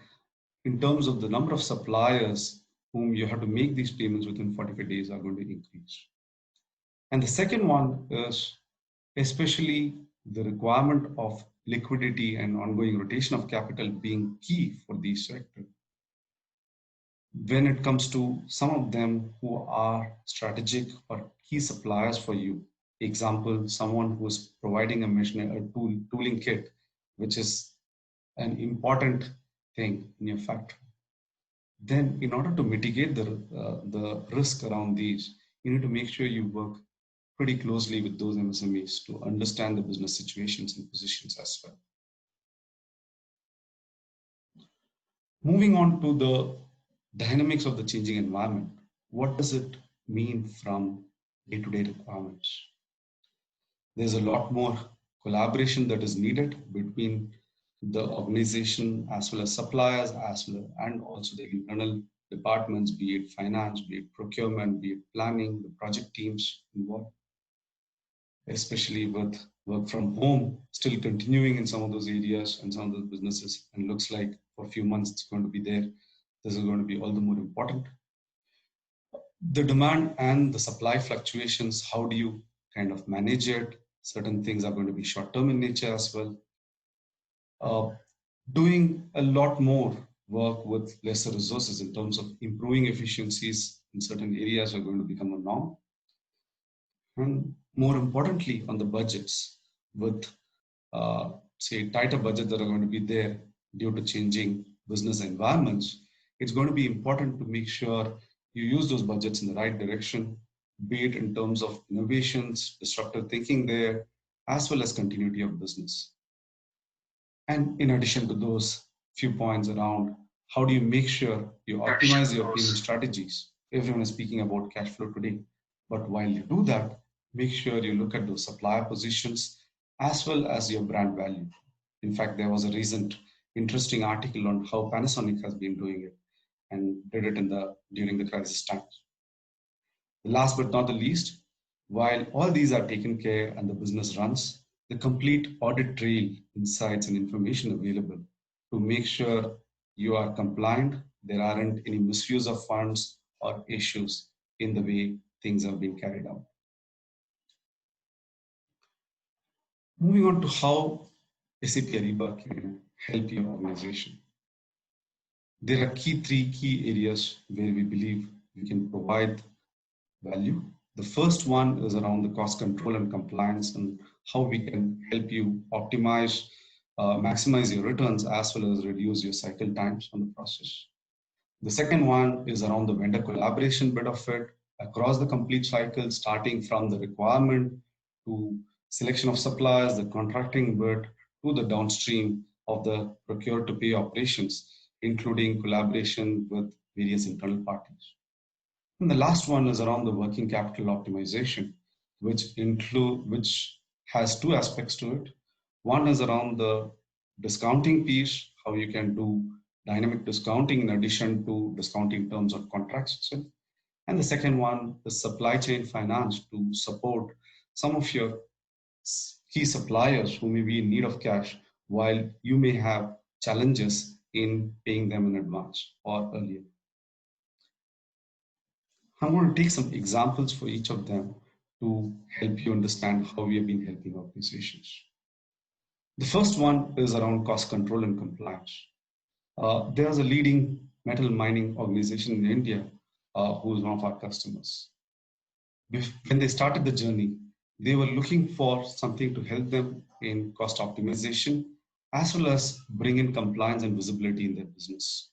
in terms of the number of suppliers whom you have to make these payments within 45 days are going to increase. And the second one is especially the requirement of liquidity and ongoing rotation of capital being key for these sectors. When it comes to some of them who are strategic or key suppliers for you, example, someone who is providing a machinery, a tooling kit, which is an important thing in your factory, then in order to mitigate the risk around these, you need to make sure you work pretty closely with those MSMEs to understand the business situations and positions as well. Moving on to the dynamics of the changing environment, what does it mean from day-to-day requirements? There's a lot more collaboration that is needed between the organization as well as suppliers, as well and also the internal departments, be it finance, be it procurement, be it planning, the project teams involved, especially with work from home still continuing in some of those areas and some of those businesses, and looks like for a few months it's going to be there. This is going to be all the more important. The demand and the supply fluctuations, how do you kind of manage it? Certain things are going to be short-term in nature as well. Doing a lot more work with lesser resources in terms of improving efficiencies in certain areas are going to become a norm. And more importantly, on the budgets, with say tighter budgets that are going to be there due to changing business environments, it's going to be important to make sure you use those budgets in the right direction, be it in terms of innovations, disruptive thinking there, as well as continuity of business. And in addition to those few points around how do you make sure you optimize your payment strategies? Everyone is speaking about cash flow today, but while you do that, make sure you look at those supplier positions as well as your brand value. In fact, there was a recent interesting article on how Panasonic has been doing it and did it during the crisis times. Last but not the least, while all these are taken care and the business runs, the complete audit trail, insights and information available to make sure you are compliant, there aren't any misuse of funds or issues in the way things have been carried out. Moving on to how SAP Ariba can help your organization. There are three key areas where we believe we can provide value. The first one is around the cost control and compliance and how we can help you optimize, maximize your returns as well as reduce your cycle times on the process. The second one is around the vendor collaboration bit of it across the complete cycle, starting from the requirement to selection of suppliers, the contracting bit, to the downstream of the procure to pay operations, including collaboration with various internal parties. And the last one is around the working capital optimization, which has two aspects to it. One is around the discounting piece, how you can do dynamic discounting in addition to discounting terms of contracts itself. And the second one is supply chain finance to support some of your key suppliers who may be in need of cash while you may have challenges in paying them in advance or earlier. I'm going to take some examples for each of them to help you understand how we have been helping organizations. The first one is around cost control and compliance. There's a leading metal mining organization in India who is one of our customers. When they started the journey, they were looking for something to help them in cost optimization, as well as bring in compliance and visibility in their business.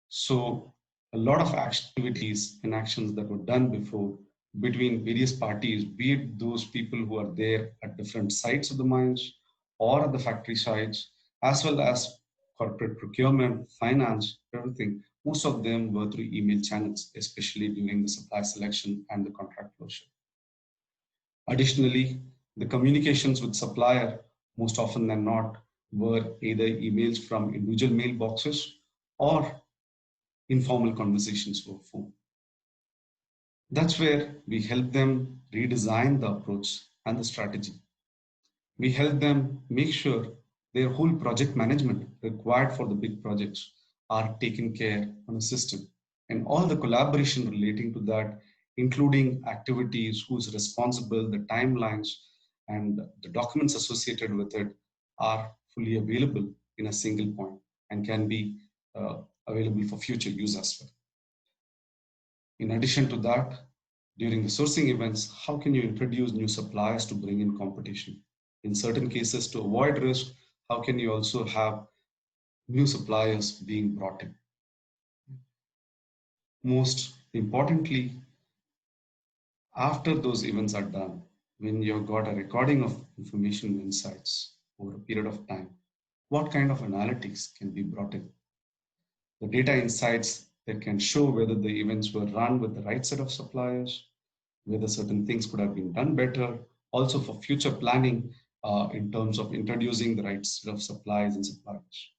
So a lot of activities and actions that were done before between various parties, be it those people who are there at different sites of the mines or at the factory sites, as well as corporate procurement, finance, everything, most of them were through email channels, especially during the supply selection and the contract closure. Additionally, the communications with supplier, most often than not, were either emails from individual mailboxes or informal conversations over phone. That's where we help them redesign the approach and the strategy. We help them make sure their whole project management required for the big projects are taken care on a system, and all the collaboration relating to that, including activities, who's responsible, the timelines, and the documents associated with it are fully available in a single point and can be available for future use as well. In addition to that, during the sourcing events, how can you introduce new suppliers to bring in competition? In certain cases, to avoid risk, how can you also have new suppliers being brought in? Most importantly, after those events are done, when you've got a recording of information and insights over a period of time, what kind of analytics can be brought in? The data insights that can show whether the events were run with the right set of suppliers, whether certain things could have been done better, also for future planning in terms of introducing the right set of supplies and suppliers.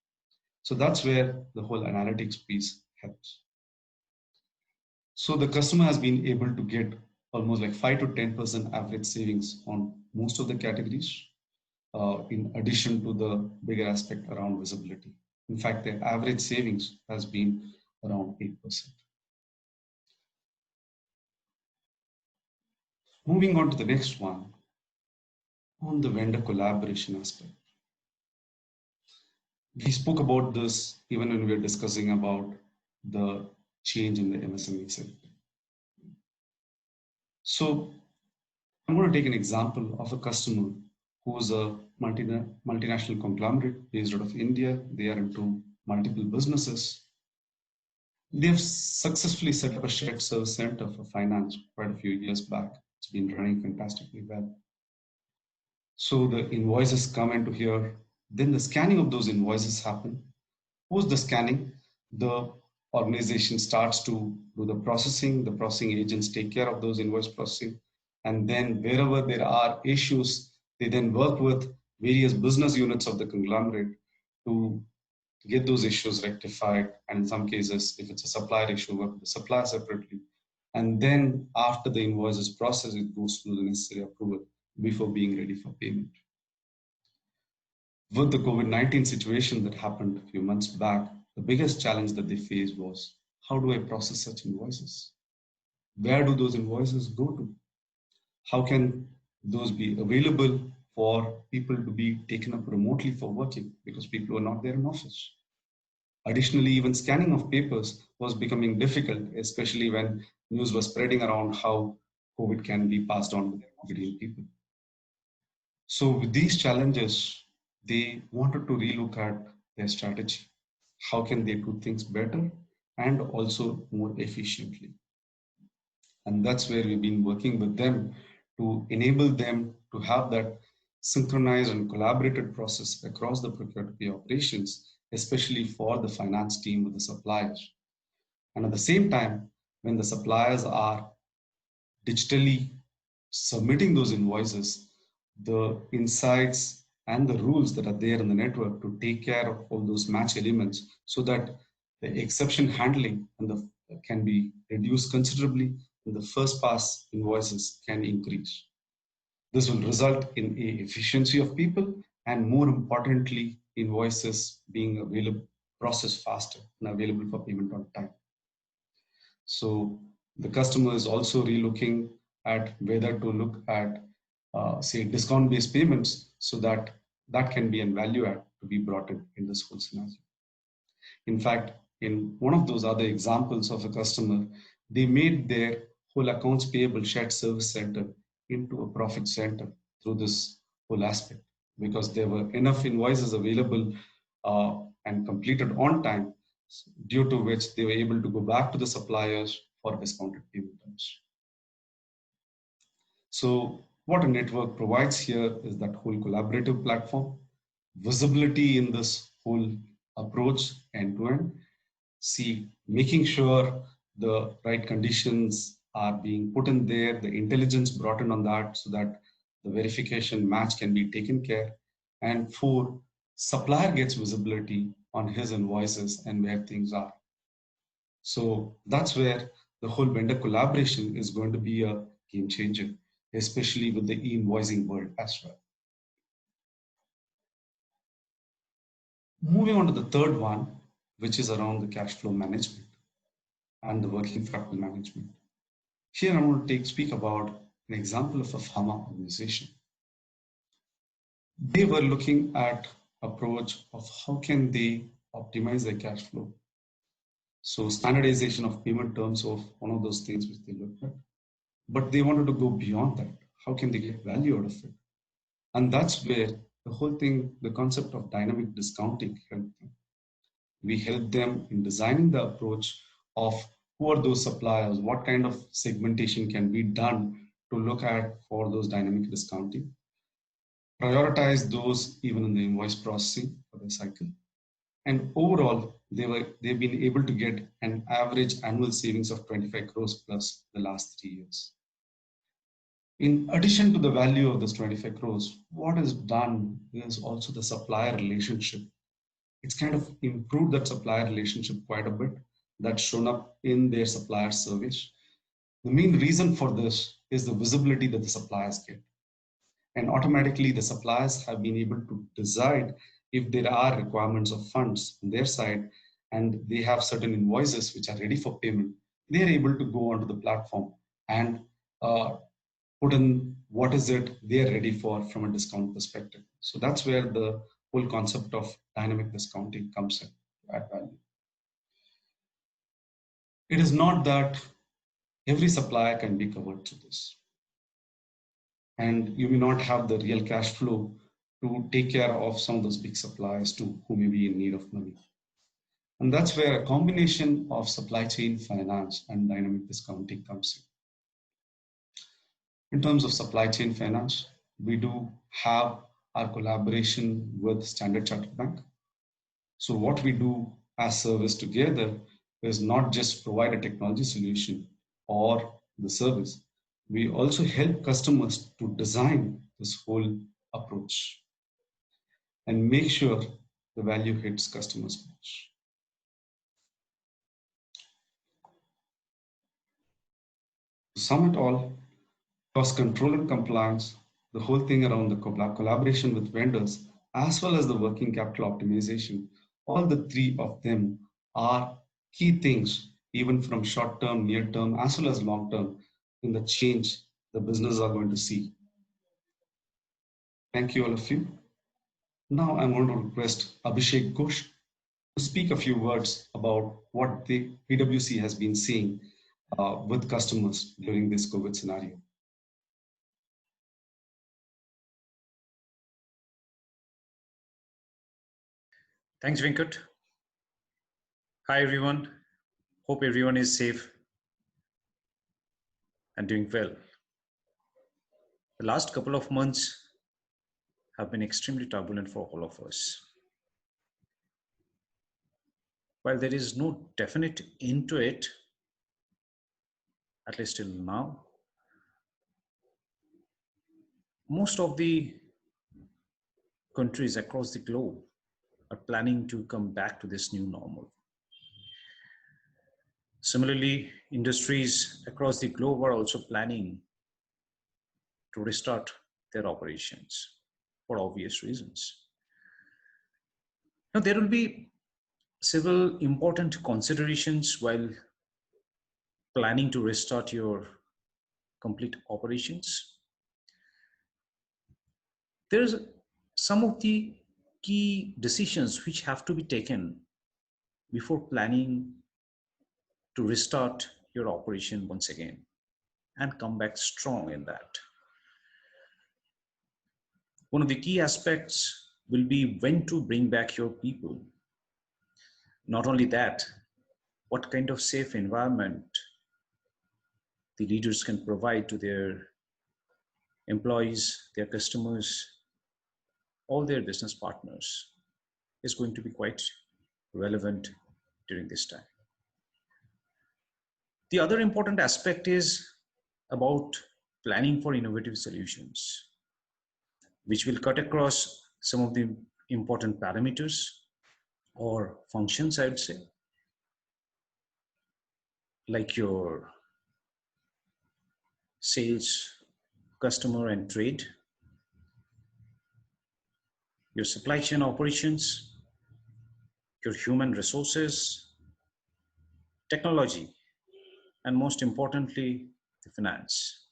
So that's where the whole analytics piece helps. So the customer has been able to get almost like 5 to 10% average savings on most of the categories, in addition to the bigger aspect around visibility. In fact, their average savings has been around 8%. Moving on to the next one, on the vendor collaboration aspect. We spoke about this even when we were discussing about the change in the MSME sector. So I'm going to take an example of a customer who is a multinational conglomerate based out of India. They are into multiple businesses. They have successfully set up a shared service center for finance quite a few years back. It's been running fantastically well. So the invoices come into here, then the scanning of those invoices happen. Post the scanning, the organization starts to do the processing agents take care of those invoice processing, and then wherever there are issues, they then work with various business units of the conglomerate to get those issues rectified, and in some cases, if it's a supplier issue, work with the supplier separately. And then after the invoice is processed, it goes through the necessary approval before being ready for payment. With the COVID-19 situation that happened a few months back, the biggest challenge that they faced was, how do I process such invoices? Where do those invoices go to? How can those be available for people to be taken up remotely for working because people were not there in office? Additionally, even scanning of papers was becoming difficult, especially when news was spreading around how COVID can be passed on between people. So with these challenges, they wanted to relook at their strategy. How can they do things better and also more efficiently? And that's where we've been working with them to enable them to have that synchronized and collaborated process across the procure-to-pay operations, especially for the finance team with the suppliers. And at the same time, when the suppliers are digitally submitting those invoices, the insights and the rules that are there in the network to take care of all those match elements so that the exception handling can be reduced considerably and the first pass invoices can increase. This will result in a efficiency of people and, more importantly, invoices being available, processed faster and available for payment on time. So the customer is also relooking at whether to look at, say, discount-based payments so that that can be a value add to be brought in this whole scenario. In fact, in one of those other examples of a customer, they made their whole accounts payable shared service center into a profit center through this whole aspect, because there were enough invoices available and completed on time, due to which they were able to go back to the suppliers for discounted payment terms. So what a network provides here is that whole collaborative platform, visibility in this whole approach end to end, making sure the right conditions are being put in there, the intelligence brought in on that so that the verification match can be taken care. And 4, supplier gets visibility on his invoices and where things are. So that's where the whole vendor collaboration is going to be a game changer, especially with the e-invoicing world as well. Moving on to the third one, which is around the cash flow management and the working capital management. Here I'm going to speak about an example of a pharma organization. They were looking at approach of how can they optimize their cash flow. So standardization of payment terms of one of those things which they looked at. But they wanted to go beyond that. How can they get value out of it? And that's where the whole thing, the concept of dynamic discounting helped them. We helped them in designing the approach of who are those suppliers, what kind of segmentation can be done to look at for those dynamic discounting, prioritize those even in the invoice processing for the cycle. And overall, they've been able to get an average annual savings of 25 crores plus the last 3 years. In addition to the value of this 25 crores, what is done is also the supplier relationship. It's kind of improved that supplier relationship quite a bit. That's shown up in their supplier service. The main reason for this is the visibility that the suppliers get. And automatically the suppliers have been able to decide if there are requirements of funds on their side and they have certain invoices which are ready for payment. They're able to go onto the platform and put in what is it they're ready for from a discount perspective. So that's where the whole concept of dynamic discounting comes in to add value. It is not that every supplier can be covered through this. And you may not have the real cash flow to take care of some of those big suppliers too, who may be in need of money. And that's where a combination of supply chain finance and dynamic discounting comes in. In terms of supply chain finance, we do have our collaboration with Standard Chartered Bank. So what we do as service together is not just provide a technology solution or the service. We also help customers to design this whole approach and make sure the value hits customers much. To sum it all, cost control and compliance, the whole thing around the collaboration with vendors, as well as the working capital optimization, all the 3 of them are key things, even from short term, near term, as well as long term, in the change the business are going to see. Thank you all of you. Now I'm going to request Abhishek Ghosh to speak a few words about what the PwC has been seeing with customers during this COVID scenario. Thanks, Venkat. Hi, everyone. Hope everyone is safe and doing well. The last couple of months have been extremely turbulent for all of us. While there is no definite end to it, at least till now, most of the countries across the globe are planning to come back to this new normal. Similarly, industries across the globe are also planning to restart their operations for obvious reasons. Now, there will be several important considerations while planning to restart your complete operations. There's some of the key decisions which have to be taken before planning to restart your operation once again and come back strong in that. One of the key aspects will be when to bring back your people. Not only that, what kind of safe environment the leaders can provide to their employees, their customers, all their business partners is going to be quite relevant during this time. The other important aspect is about planning for innovative solutions, which will cut across some of the important parameters or functions, I would say, like your sales, customer and trade, your supply chain operations, your human resources, technology, and most importantly, the finance.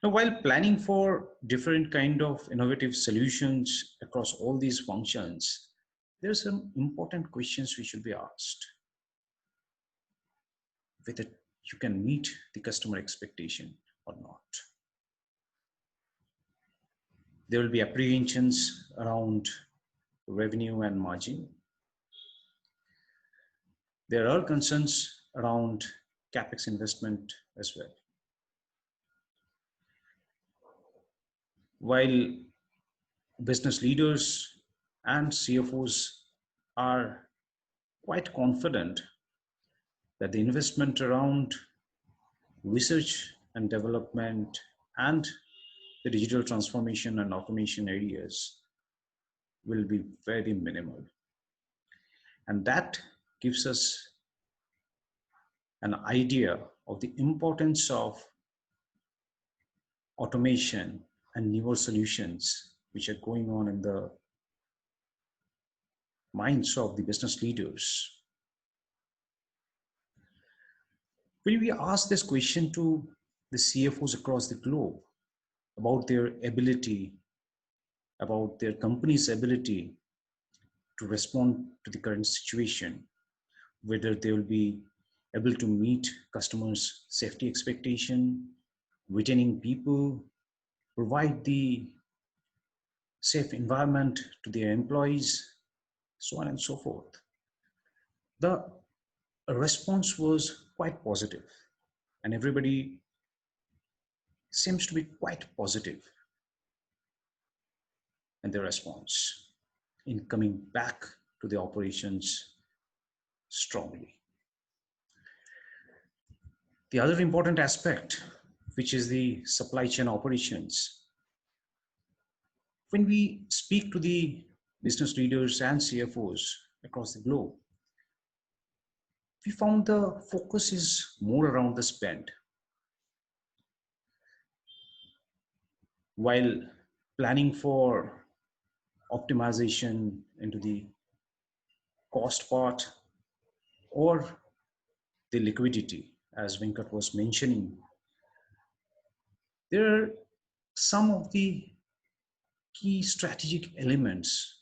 Now, while planning for different kind of innovative solutions across all these functions, there are some important questions we should be asked. Whether you can meet the customer expectation or not. There will be apprehensions around revenue and margin. There are concerns around CapEx investment as well. While business leaders and CFOs are quite confident that the investment around research and development and the digital transformation and automation areas will be very minimal. And that gives us an idea of the importance of automation and newer solutions which are going on in the minds of the business leaders. When we ask this question to the CFOs across the globe about their ability, about their company's ability to respond to the current situation, whether they will be able to meet customers' safety expectation, retaining people, provide the safe environment to their employees, so on and so forth. The response was quite positive, and everybody seems to be quite positive in their response in coming back to the operations strongly. The other important aspect, which is the supply chain operations. When we speak to the business leaders and CFOs across the globe, we found the focus is more around the spend. While planning for optimization into the cost part or the liquidity, as Venkat was mentioning, there are some of the key strategic elements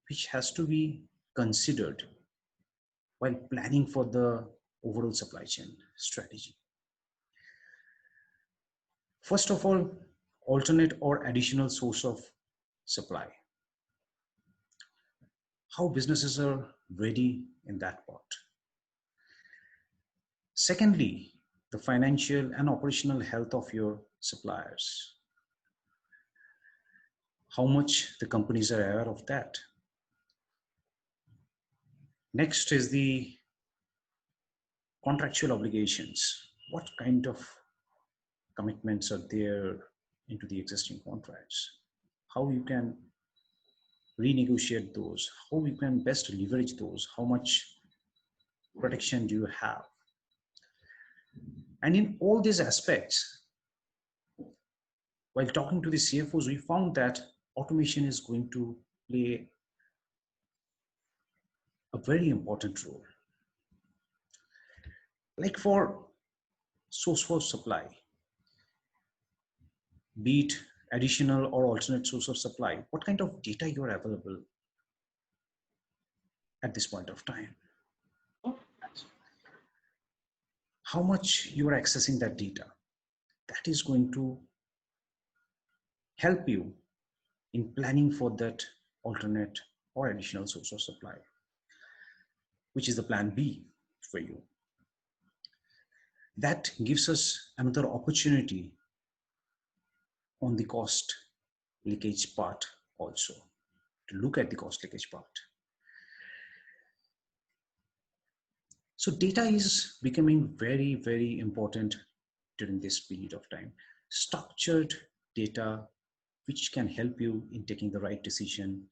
which has to be considered while planning for the overall supply chain strategy. First of all, alternate or additional source of supply. How businesses are ready in that part. Secondly, the financial and operational health of your suppliers. How much the companies are aware of that. Next is the contractual obligations. What kind of commitments are there into the existing contracts? How you can renegotiate those? How you can best leverage those? How much protection do you have? And in all these aspects, while talking to the CFOs, we found that automation is going to play a very important role. Like for source of supply, be it additional or alternate source of supply, what kind of data you are available at this point of time? How much you are accessing that data? That is going to help you in planning for that alternate or additional source of supply, which is the plan B for you. That gives us another opportunity on the cost leakage part also, to look at the cost leakage part. So data is becoming very, very important during this period of time. Structured data, which can help you in taking the right decision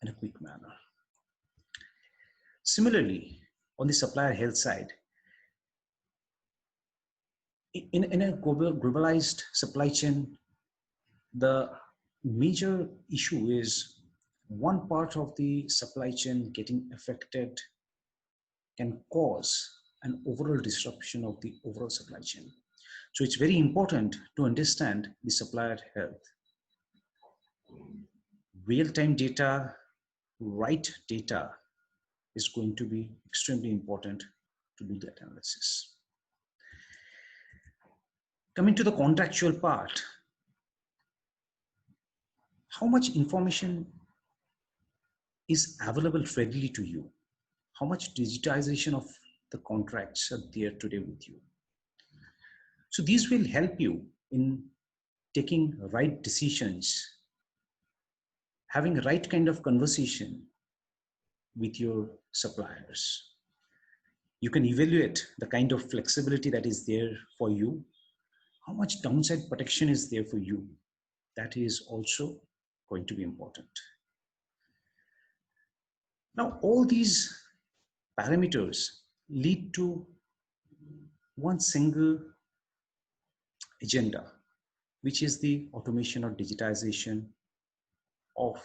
in a quick manner. Similarly, on the supplier health side, in a globalized supply chain, the major issue is one part of the supply chain getting affected can cause an overall disruption of the overall supply chain. So it's very important to understand the supplier health. Real-time data, right data is going to be extremely important to do that analysis. Coming to the contractual part, how much information is available readily to you? How much digitization of the contracts are there today with you? So these will help you in taking right decisions, having the right kind of conversation with your suppliers. You can evaluate the kind of flexibility that is there for you. How much downside protection is there for you? That is also going to be important. Now, all these parameters lead to one single agenda, which is the automation or digitization of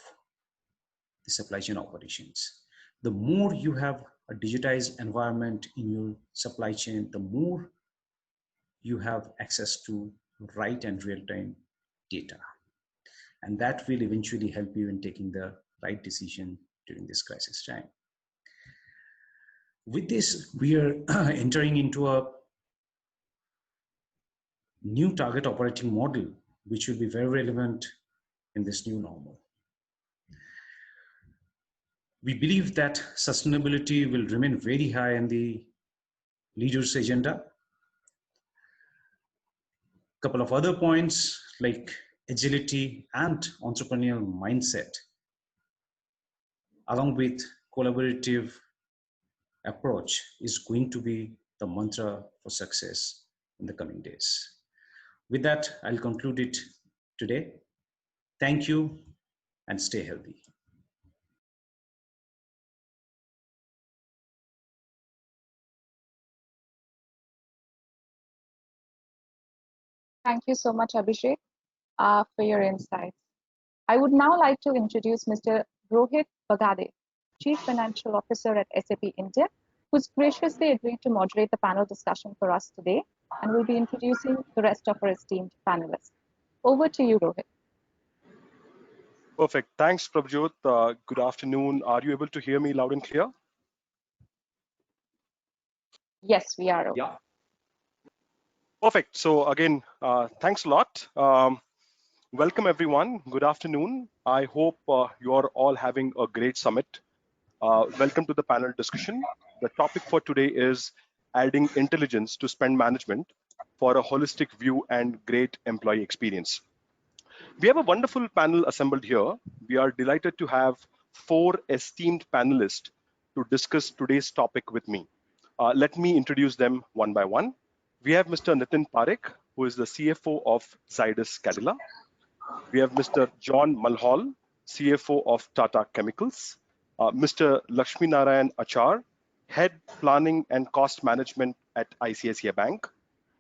the supply chain operations. The more you have a digitized environment in your supply chain, the more you have access to right and real-time data. And that will eventually help you in taking the right decision during this crisis time. With this, we are entering into a new target operating model, which will be very relevant in this new normal. We believe that sustainability will remain very high on the leaders' agenda. Couple of other points like agility and entrepreneurial mindset, along with collaborative approach, is going to be the mantra for success in the coming days. With that, I'll conclude it today. Thank you and stay healthy. Thank you so much, Abhishek, for your insights. I would now like to introduce Mr. Rohit Bagade, Chief Financial Officer at SAP India, who's graciously agreed to moderate the panel discussion for us today and will be introducing the rest of our esteemed panelists. Over to you, Rohit. Perfect. Thanks, Prabhjot. Good afternoon. Are you able to hear me loud and clear? Yes, we are. Yeah. Perfect. So again, thanks a lot. Welcome, everyone. Good afternoon. I hope you are all having a great summit. Welcome to the panel discussion. The topic for today is adding intelligence to spend management for a holistic view and great employee experience. We have a wonderful panel assembled here. We are delighted to have 4 esteemed panelists to discuss today's topic with me. Let me introduce them one by one. We have Mr. Nitin Parekh, who is the CFO of Zydus Cadila. We have Mr. John Mulhall, CFO of Tata Chemicals. Mr. Lakshmi Narayan Achar, Head Planning and Cost Management at ICICI Bank.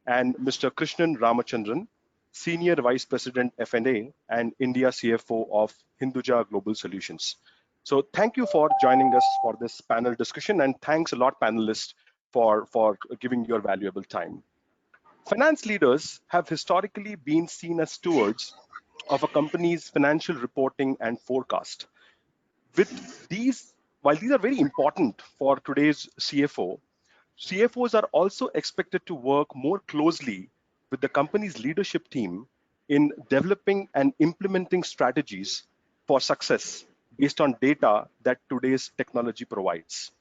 And Mr. Krishnan Ramachandran, Senior Vice President F&A and India CFO of Hinduja Global Solutions. So thank you for joining us for this panel discussion, and thanks a lot, panelists, for giving your valuable time. Finance leaders have historically been seen as stewards of a company's financial reporting and forecast. While these are very important for today's CFO, CFOs are also expected to work more closely with the company's leadership team in developing and implementing strategies for success based on data that today's technology provides.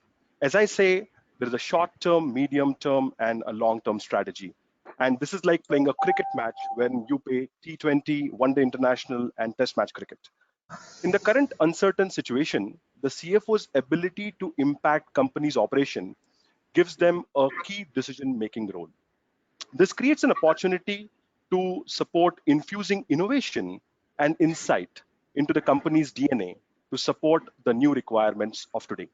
As I say, there is a short-term, medium-term, and a long-term strategy. And this is like playing a cricket match when you play T20, one-day international, and test match cricket. In the current uncertain situation, the CFO's ability to impact company's operation gives them a key decision-making role. This creates an opportunity to support infusing innovation and insight into the company's DNA to support the new requirements of today.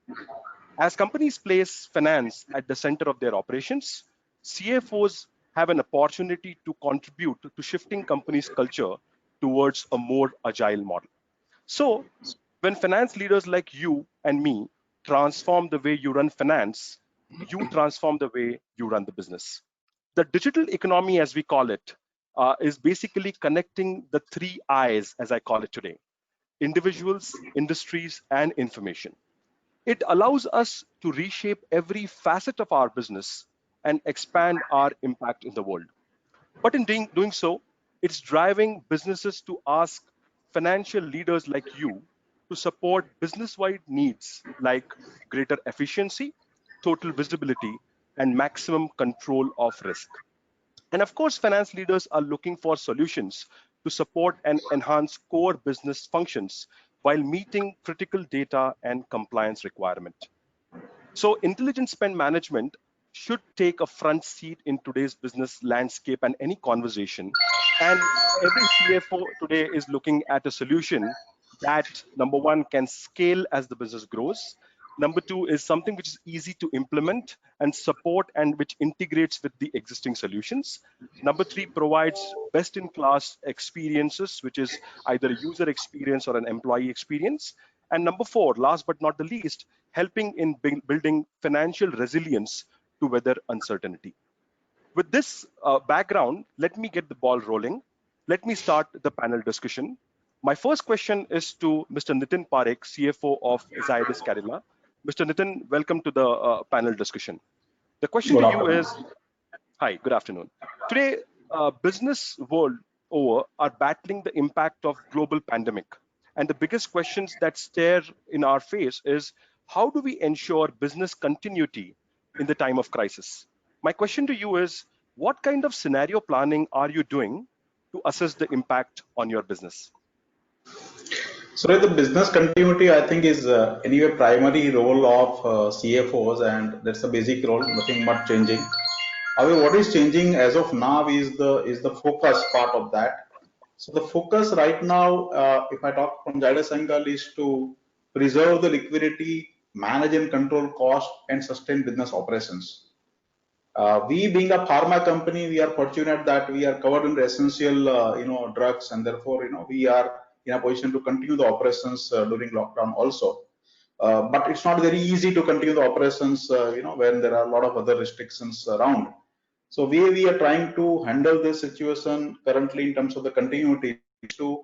As companies place finance at the center of their operations, CFOs have an opportunity to contribute to shifting companies' culture towards a more agile model. So, when finance leaders like you and me transform the way you run finance, you transform the way you run the business. The digital economy, as we call it, is basically connecting the 3 I's, as I call it today: individuals, industries, and information. It allows us to reshape every facet of our business and expand our impact in the world. But in doing so, it's driving businesses to ask financial leaders like you to support business-wide needs like greater efficiency, total visibility, and maximum control of risk. And of course, finance leaders are looking for solutions to support and enhance core business functions while meeting critical data and compliance requirements. So intelligent spend management should take a front seat in today's business landscape and any conversation. And every CFO today is looking at a solution that, number one, can scale as the business grows. Number two is something which is easy to implement and support and which integrates with the existing solutions. Number three, provides best-in-class experiences, which is either a user experience or an employee experience. And number four, last but not the least, helping in building financial resilience to weather uncertainty. With this background, let me get the ball rolling. Let me start the panel discussion. My first question is to Mr. Nitin Parekh, CFO of Zydus Cadila. Mr. Nitin, welcome to the panel discussion. The question to you is, hi, good afternoon. Today, business world over are battling the impact of global pandemic. And the biggest questions that stare in our face is, how do we ensure business continuity in the time of crisis? My question to you is, what kind of scenario planning are you doing to assess the impact on your business? So the business continuity, I think, is anyway primary role of CFOs, and that's a basic role. Nothing much changing. However, what is changing as of now is the focus part of that. So the focus right now, if I talk from Zydus angle, is to preserve the liquidity, manage and control cost, and sustain business operations. We, being a pharma company, we are fortunate that we are covered in the essential, drugs, and therefore, we are in a position to continue the operations during lockdown also. But it's not very easy to continue the operations, when there are a lot of other restrictions around. So we are trying to handle this situation currently in terms of the continuity to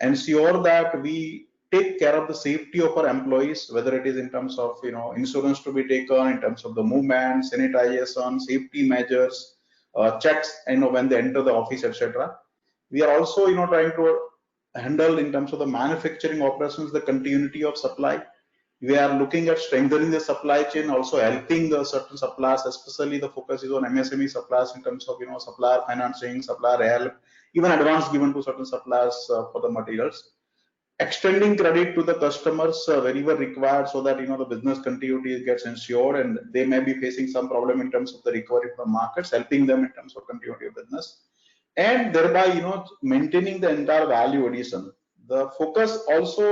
ensure that we take care of the safety of our employees, whether it is in terms of insurance to be taken, in terms of the movement, sanitization, safety measures, checks, when they enter the office, etc. We are also trying to handle in terms of the manufacturing operations the continuity of supply. We are looking at strengthening the supply chain, also helping the certain suppliers, especially the focus is on MSME suppliers in terms of supplier financing, supplier help, even advance given to certain suppliers for the materials. extending credit to the customers wherever required, so that the business continuity gets ensured, and they may be facing some problem in terms of the recovery from markets, helping them in terms of continuity of business, and thereby maintaining the entire value addition. The focus also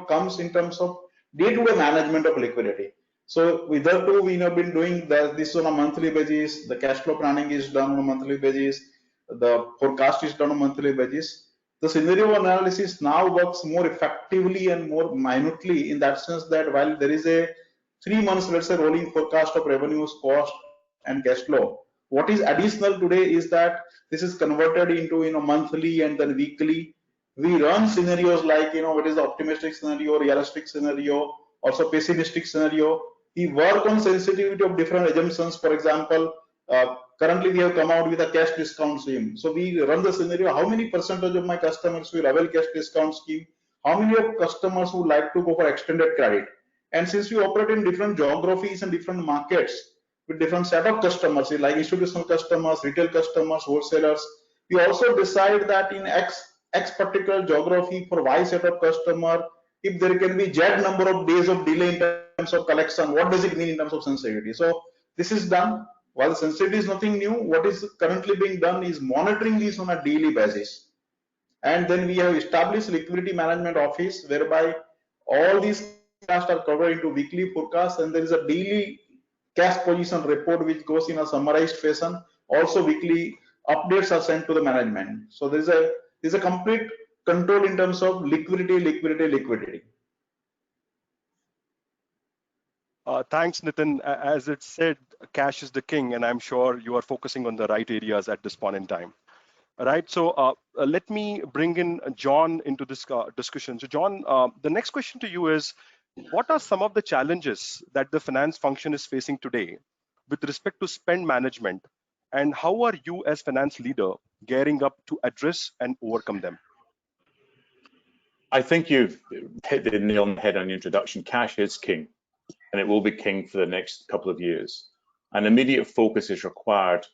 comes in terms of day-to-day management of liquidity. So with that too, we have been doing this on a monthly basis. The cash flow planning is done on a monthly basis. The forecast is done on a monthly basis. The scenario analysis now works more effectively and more minutely, in that sense that while there is a 3 months, let's say, rolling forecast of revenues, cost, and cash flow, what is additional today is that this is converted into monthly and then weekly. We run scenarios like what is the optimistic scenario, realistic scenario, also pessimistic scenario. We work on sensitivity of different assumptions. For example, currently we have come out with a cash discount scheme. So we run the scenario, how many percentage of my customers will avail cash discount scheme? How many of customers would like to go for extended credit? And since we operate in different geographies and different markets with different set of customers, like institutional customers, retail customers, wholesalers, we also decide that in X particular geography for Y set of customer, if there can be Z number of days of delay in terms of collection, what does it mean in terms of sensitivity? So this is done. While sensitivity is nothing new, what is currently being done is monitoring this on a daily basis. And then we have established liquidity management office, whereby all these cash are covered into weekly forecasts, and there is a daily cash position report which goes in a summarized fashion. Also weekly updates are sent to the management. So there is a complete control in terms of liquidity. Thanks, Nitin. As it said, cash is the king, and I'm sure you are focusing on the right areas at this point in time. All right, so let me bring in John into this discussion. So John, the next question to you is, what are some of the challenges that the finance function is facing today with respect to spend management, and how are you as finance leader gearing up to address and overcome them? I think you've hit the nail on the head on the introduction. Cash is king, and it will be king for the next couple of years. An immediate focus is required,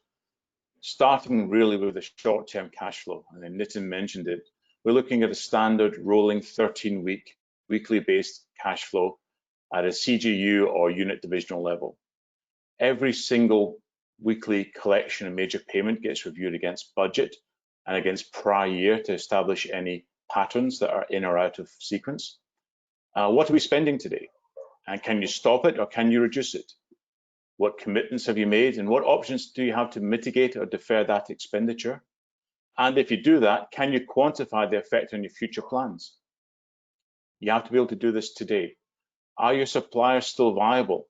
starting really with the short-term cash flow. And then Nitin mentioned it. We're looking at a standard rolling 13-week, weekly-based cash flow at a CGU or unit divisional level. Every single weekly collection and major payment gets reviewed against budget and against prior year to establish any patterns that are in or out of sequence. What are we spending today? And can you stop it or can you reduce it? What commitments have you made, and what options do you have to mitigate or defer that expenditure? And if you do that, can you quantify the effect on your future plans? You have to be able to do this today. Are your suppliers still viable?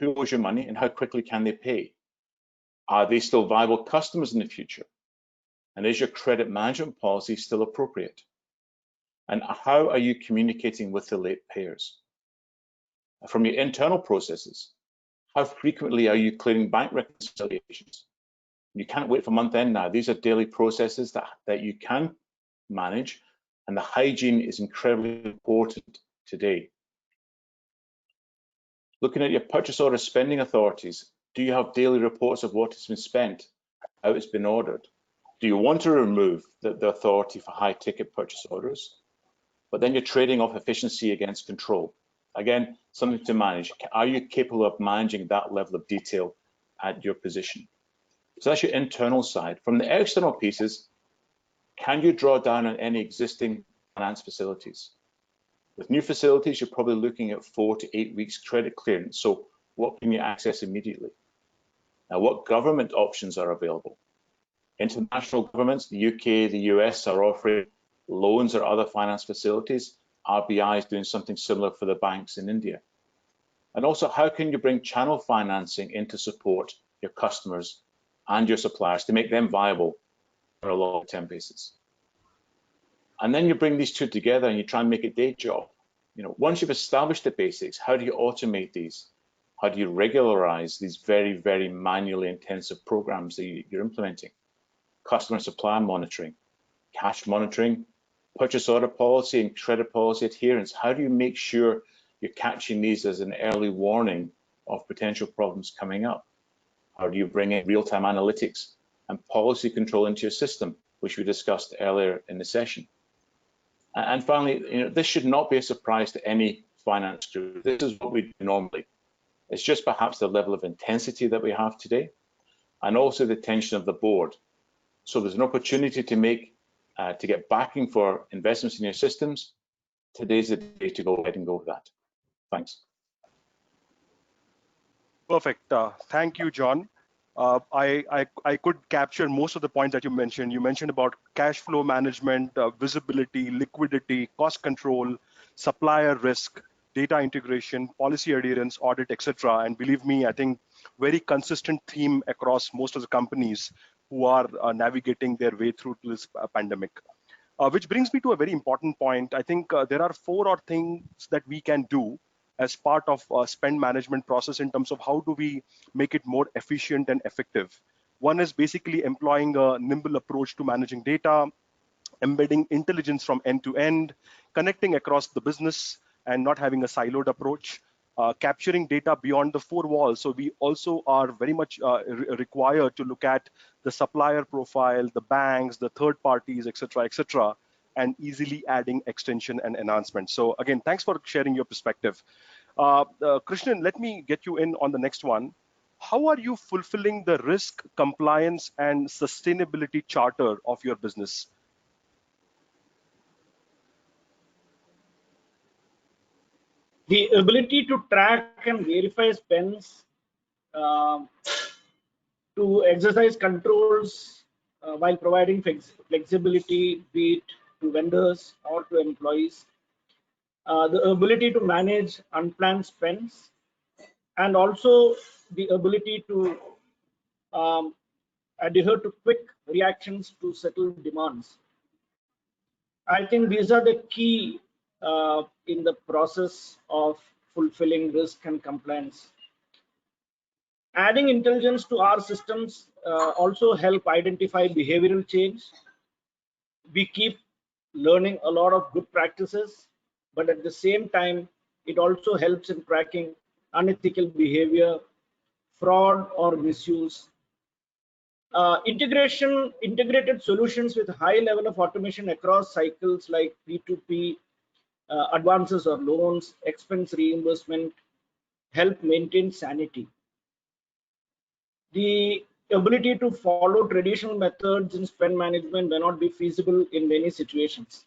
Who owes your money and how quickly can they pay? Are they still viable customers in the future? And is your credit management policy still appropriate? And how are you communicating with the late payers? From your internal processes, how frequently are you clearing bank reconciliations? You can't wait for month end now. These are daily processes that you can manage, and the hygiene is incredibly important today. Looking at your purchase order spending authorities, do you have daily reports of what has been spent, how it's been ordered? Do you want to remove the authority for high ticket purchase orders? But then you're trading off efficiency against control. Again, something to manage. Are you capable of managing that level of detail at your position? So that's your internal side. From the external pieces, can you draw down on any existing finance facilities? With new facilities, you're probably looking at 4 to 8 weeks credit clearance. So what can you access immediately? Now, what government options are available? International governments, the UK, the US are offering loans or other finance facilities. RBI is doing something similar for the banks in India. And also, how can you bring channel financing in to support your customers and your suppliers to make them viable on a long-term basis? And then you bring these two together and you try and make a day job. Once you've established the basics, how do you automate these? How do you regularize these very, very manually intensive programs that you're implementing? Customer supply monitoring, cash monitoring, purchase order policy and credit policy adherence. How do you make sure you're catching these as an early warning of potential problems coming up? How do you bring in real-time analytics and policy control into your system, which we discussed earlier in the session? And finally, this should not be a surprise to any finance group. This is what we do normally. It's just perhaps the level of intensity that we have today, and also the attention of the board. So there's an opportunity to get backing for investments in your systems. Today's the day to go ahead and go with that. Thanks. Perfect. Thank you, John. I could capture most of the points that you mentioned. You mentioned about cash flow management, visibility, liquidity, cost control, supplier risk, data integration, policy adherence, audit, etc. And believe me, I think very consistent theme across most of the companies who are navigating their way through this pandemic. Which brings me to a very important point. I think there are 4 odd things that we can do as part of spend management process in terms of how do we make it more efficient and effective. One is basically employing a nimble approach to managing data, embedding intelligence from end to end, connecting across the business and not having a siloed approach, capturing data beyond the 4 walls. So we also are very much required to look at the supplier profile, the banks, the third parties, etc., and easily adding extension and enhancement. So again, thanks for sharing your perspective. Krishnan, let me get you in on the next one. How are you fulfilling the risk, compliance, and sustainability charter of your business? The ability to track and verify spends, to exercise controls while providing flexibility, be it to vendors or to employees, the ability to manage unplanned spends, and also the ability to adhere to quick reactions to settle demands. I think these are the key in the process of fulfilling risk and compliance. Adding intelligence to our systems also help identify behavioral change. We keep learning a lot of good practices, but at the same time, it also helps in tracking unethical behavior, fraud or misuse. Integrated solutions with high level of automation across cycles like P2P, advances or loans, expense reimbursement, help maintain sanity. The ability to follow traditional methods in spend management may not be feasible in many situations.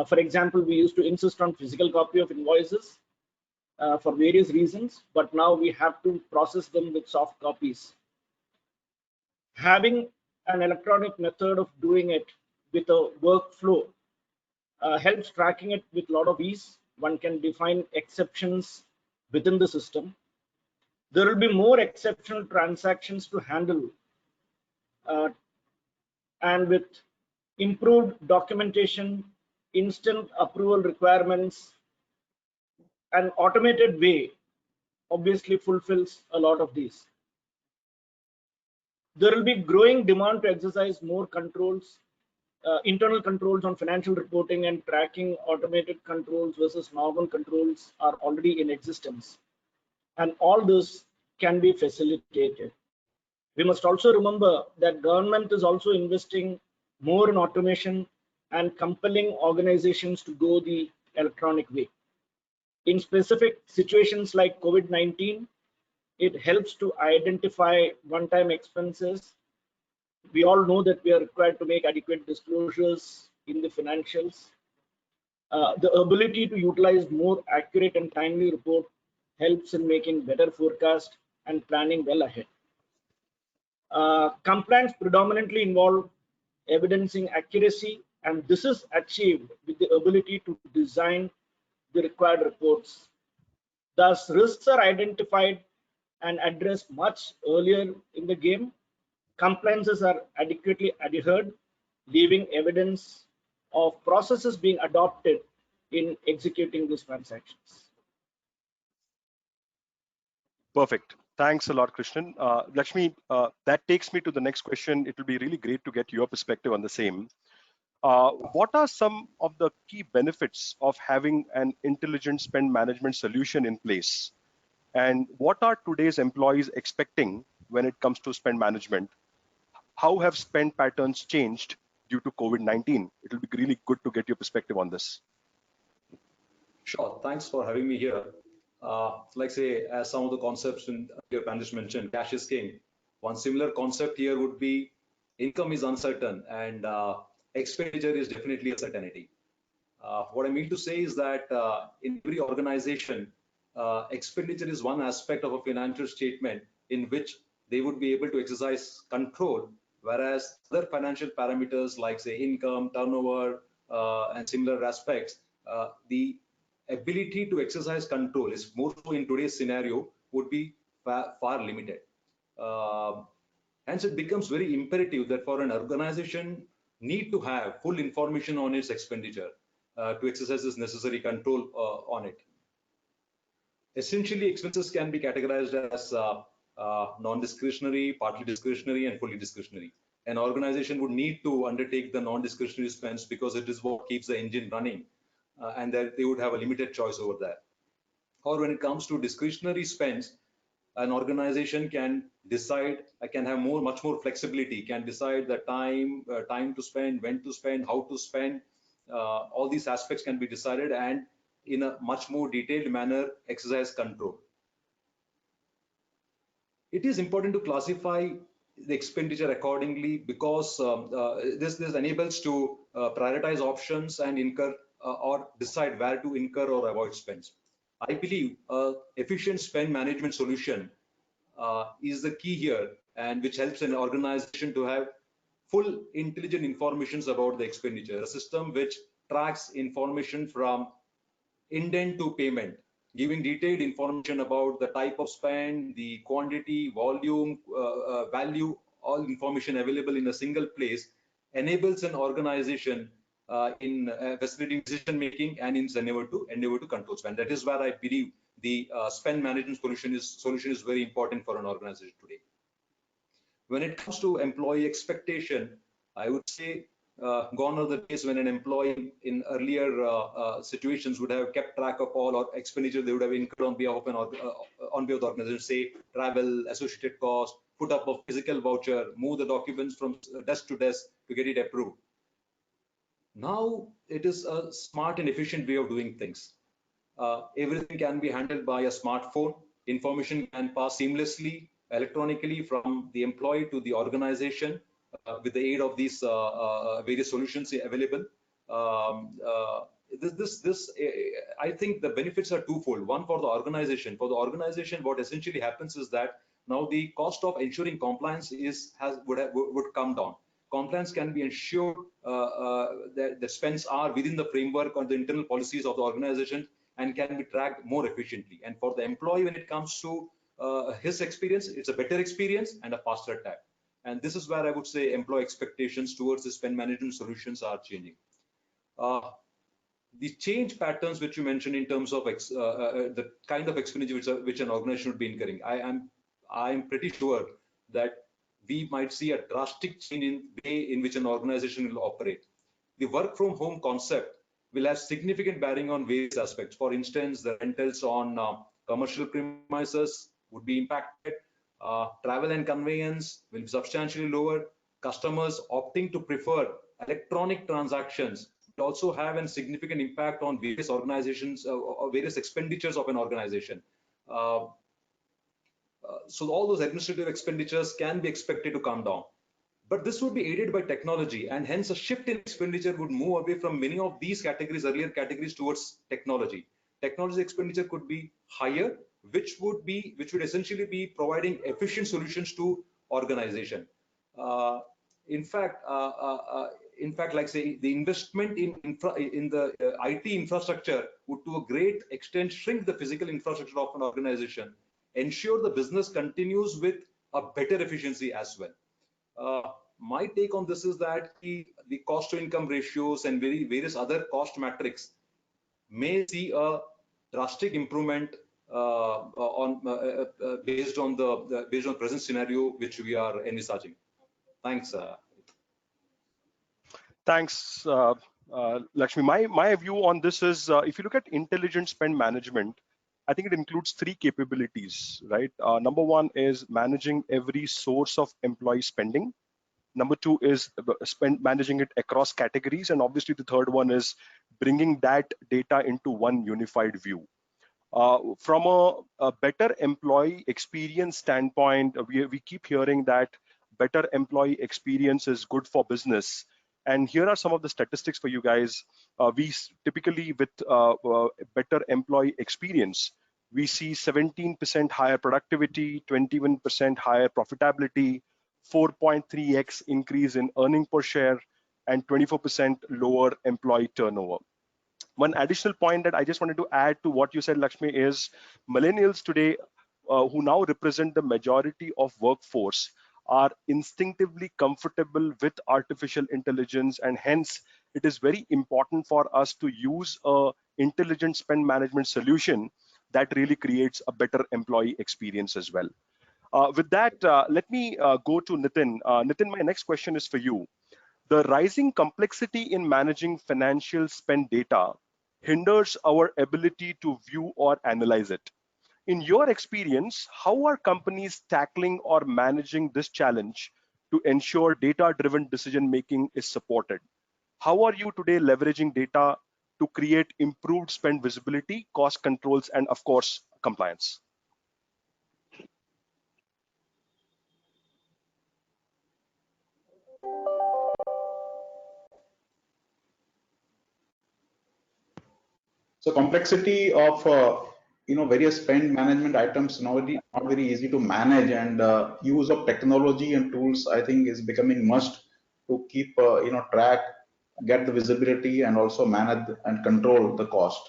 For example, we used to insist on physical copy of invoices for various reasons, but now we have to process them with soft copies. Having an electronic method of doing it with a workflow helps tracking it with a lot of ease. One can define exceptions within the system. There will be more exceptional transactions to handle, and with improved documentation, instant approval requirements, an automated way obviously fulfills a lot of these. There will be growing demand to exercise more controls, internal controls on financial reporting and tracking. Automated controls versus normal controls are already in existence, and all this can be facilitated. We must also remember that government is also investing more in automation and compelling organizations to go the electronic way. In specific situations like COVID-19, it helps to identify one-time expenses. We all know that we are required to make adequate disclosures in the financials. The ability to utilize more accurate and timely report helps in making better forecast and planning well ahead. Compliance predominantly involve evidencing accuracy, and this is achieved with the ability to design the required reports. Thus, risks are identified and addressed much earlier in the game. Compliances are adequately adhered, leaving evidence of processes being adopted in executing these transactions. Perfect. Thanks a lot, Krishnan. Lakshmi, that takes me to the next question. It will be really great to get your perspective on the same. What are some of the key benefits of having an intelligent spend management solution in place? And what are today's employees expecting when it comes to spend management? How have spend patterns changed due to COVID-19. It'll be really good to get your perspective on this. Sure. Thanks for having me here. As some of the concepts in your panelists mentioned, cash is king. One similar concept here would be income is uncertain and expenditure is definitely a certainty. What I mean to say is that in every organization, expenditure is one aspect of a financial statement in which they would be able to exercise control, whereas other financial parameters like say income, turnover, and similar aspects, the ability to exercise control is more so in today's scenario would be far limited. Hence, it becomes very imperative that for an organization need to have full information on its expenditure to exercise this necessary control on it. Essentially, expenses can be categorized as non-discretionary, partly discretionary, and fully discretionary. An organization would need to undertake the non-discretionary spends because it is what keeps the engine running, and that they would have a limited choice over that. Or when it comes to discretionary spends, an organization can decide, can have much more flexibility, can decide the time to spend, when to spend, how to spend. All these aspects can be decided and in a much more detailed manner exercise control. It is important to classify the expenditure accordingly because this enables to prioritize options and incur or decide where to incur or avoid spends. I believe efficient spend management solution is the key here, and which helps an organization to have full intelligent information about the expenditure, a system which tracks information from indent to payment, giving detailed information about the type of spend, the quantity, volume, value, all information available in a single place, enables an organization in facilitating decision making and in endeavor to control spend. That is where I believe the spend management solution is very important for an organization today. When it comes to employee expectation, I would say gone are the days when an employee in earlier situations would have kept track of all or expenditure they would have incurred on behalf of the organization, say travel, associated cost, put up a physical voucher, move the documents from desk to desk to get it approved. Now it is a smart and efficient way of doing things. Everything can be handled by a smartphone. Information can pass seamlessly electronically from the employee to the organization with the aid of these various solutions available. I think the benefits are twofold. One, for the organization. For the organization, what essentially happens is that now the cost of ensuring compliance would come down. Compliance can be ensured that the spends are within the framework or the internal policies of the organization and can be tracked more efficiently. And for the employee, when it comes to his experience, it's a better experience and a faster tag. And this is where I would say employee expectations towards the spend management solutions are changing. The change patterns which you mentioned in terms of the kind of expenditure which an organization would be incurring, I am pretty sure that we might see a drastic change in the way in which an organization will operate. The work from home concept will have significant bearing on various aspects. For instance, the rentals on commercial premises would be impacted. Travel and conveyance will be substantially lower. Customers opting to prefer electronic transactions will also have a significant impact on various organizations or various expenditures of an organization. So all those administrative expenditures can be expected to come down. But this would be aided by technology, and hence a shift in expenditure would move away from many of these categories, earlier categories, towards technology. Technology expenditure could be higher, which would essentially be providing efficient solutions to organization. In fact, like say the investment in the IT infrastructure would to a great extent shrink the physical infrastructure of an organization, ensure the business continues with a better efficiency as well. My take on this is that the cost to income ratios and various other cost metrics may see a drastic improvement based on present scenario which we are envisaging. Thanks. Thanks, Lakshmi. My view on this is, if you look at intelligent spend management, I think it includes three capabilities, right? Number one is managing every source of employee spending. Number two is managing it across categories. And obviously the third one is bringing that data into one unified view. From a better employee experience standpoint, we keep hearing that better employee experience is good for business. And here are some of the statistics for you guys. We typically, with better employee experience, we see 17% higher productivity, 21% higher profitability, 4.3x increase in earning per share, and 24% lower employee turnover. One additional point that I just wanted to add to what you said, Lakshmi, is millennials today, who now represent the majority of workforce, are instinctively comfortable with artificial intelligence, and hence it is very important for us to use a intelligent spend management solution that really creates a better employee experience as well. With that, let me go to Nitin. Nitin, my next question is for you. The rising complexity in managing financial spend data hinders our ability to view or analyze it. In your experience, how are companies tackling or managing this challenge to ensure data-driven decision-making is supported? How are you today leveraging data to create improved spend visibility, cost controls, and of course, compliance? So complexity of various spend management items not very easy to manage, and use of technology and tools, I think, is becoming must to keep track, get the visibility, and also manage and control the cost.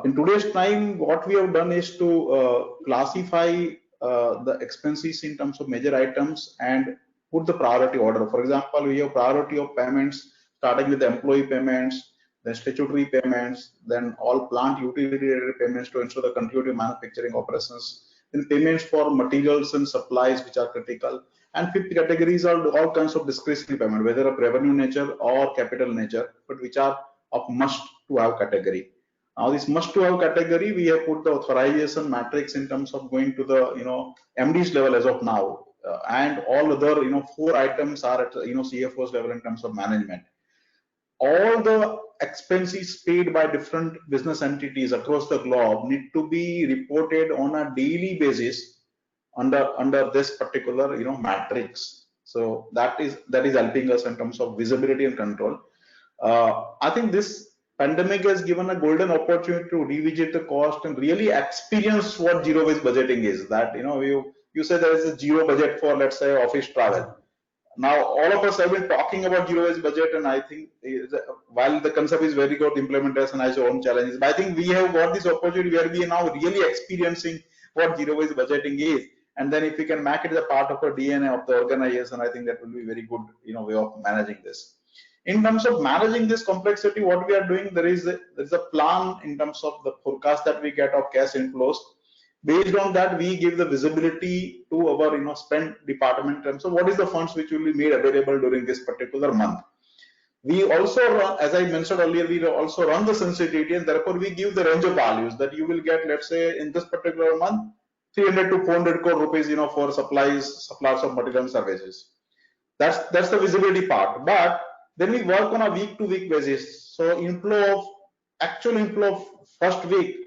In today's time, what we have done is to classify the expenses in terms of major items and put the priority order. For example, we have priority of payments starting with employee payments, then statutory payments, then all plant utility related payments to ensure the continuity of manufacturing operations, then payments for materials and supplies which are critical, and fifth categories are all kinds of discretionary payment, whether of revenue nature or capital nature, but which are of must to have category. Now this must to have category, we have put the authorization matrix in terms of going to the MD's level as of now, and all other 4 items are at CFO's level in terms of management. All the expenses paid by different business entities across the globe need to be reported on a daily basis under this particular matrix. So that is helping us in terms of visibility and control. I think this pandemic has given a golden opportunity to revisit the cost and really experience what zero-based budgeting is. That you say there is a zero budget for, let's say, office travel. Now all of us have been talking about zero-based budget, and I think while the concept is very good, implementation has its own challenges. But I think we have got this opportunity where we are now really experiencing what zero-based budgeting is, and then if we can make it as a part of our DNA of the organization, I think that will be very good way of managing this. In terms of managing this complexity, what we are doing, there is a plan in terms of the forecast that we get of cash inflows. Based on that, we give the visibility to our spend department in terms of what is the funds which will be made available during this particular month. We also run, as I mentioned earlier, we also run the sensitivity, and therefore we give the range of values that you will get, let's say, in this particular month, 300 to 400 crore rupees, for suppliers of material and services. That's the visibility part. But then we work on a week-to-week basis. So actual inflow of first week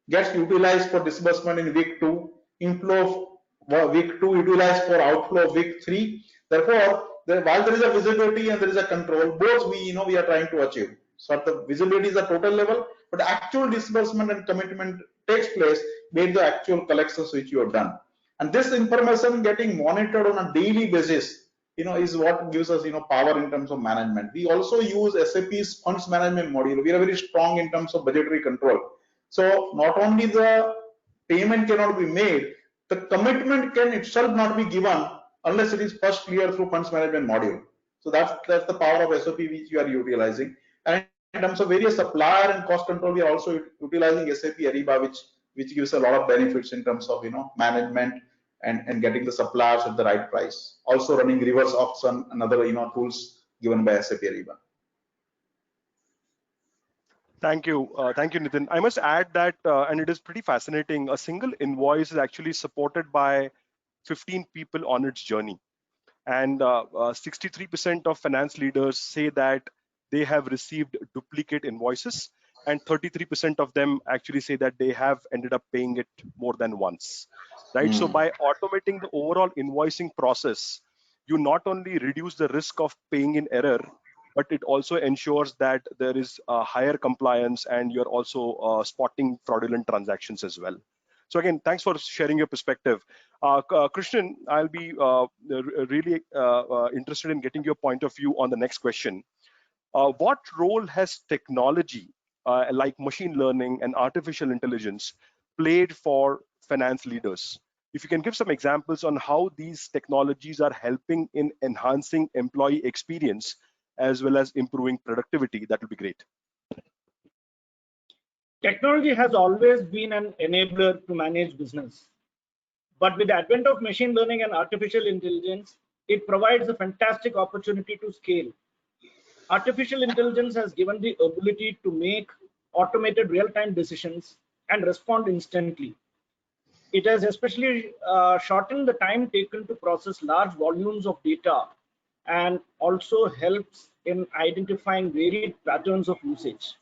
gets utilized for disbursement in week 2. Inflow of week 2 utilized for outflow of week 3. Therefore, while there is a visibility and there is a control, both we are trying to achieve. So the visibility is a total level, but actual disbursement and commitment takes place based the actual collections which you have done. And this information getting monitored on a daily basis is what gives us power in terms of management. We also use SAP's funds management module. We are very strong in terms of budgetary control. So not only the payment cannot be made, the commitment can itself not be given unless it is first clear through funds management module. So that's the power of SAP which we are utilizing. And in terms of various supplier and cost control, we are also utilizing SAP Ariba, which gives a lot of benefits in terms of management and getting the suppliers at the right price. Also running reverse auction and other tools given by SAP Ariba. Thank you, Nitin. I must add that, and it is pretty fascinating, a single invoice is actually supported by 15 people on its journey. And 63% of finance leaders say that they have received duplicate invoices, and 33% of them actually say that they have ended up paying it more than once, right? So by automating the overall invoicing process, you not only reduce the risk of paying in error, but it also ensures that there is higher compliance, and you're also spotting fraudulent transactions as well. So again, thanks for sharing your perspective. Krishnan, I'll be really interested in getting your point of view on the next question. What role has technology like machine learning and artificial intelligence played for finance leaders? If you can give some examples on how these technologies are helping in enhancing employee experience as well as improving productivity, that would be great. Technology has always been an enabler to manage business. But with the advent of machine learning and artificial intelligence, it provides a fantastic opportunity to scale. Artificial intelligence has given the ability to make automated real-time decisions and respond instantly. It has especially shortened the time taken to process large volumes of data, and also helps in identifying varied patterns of usage.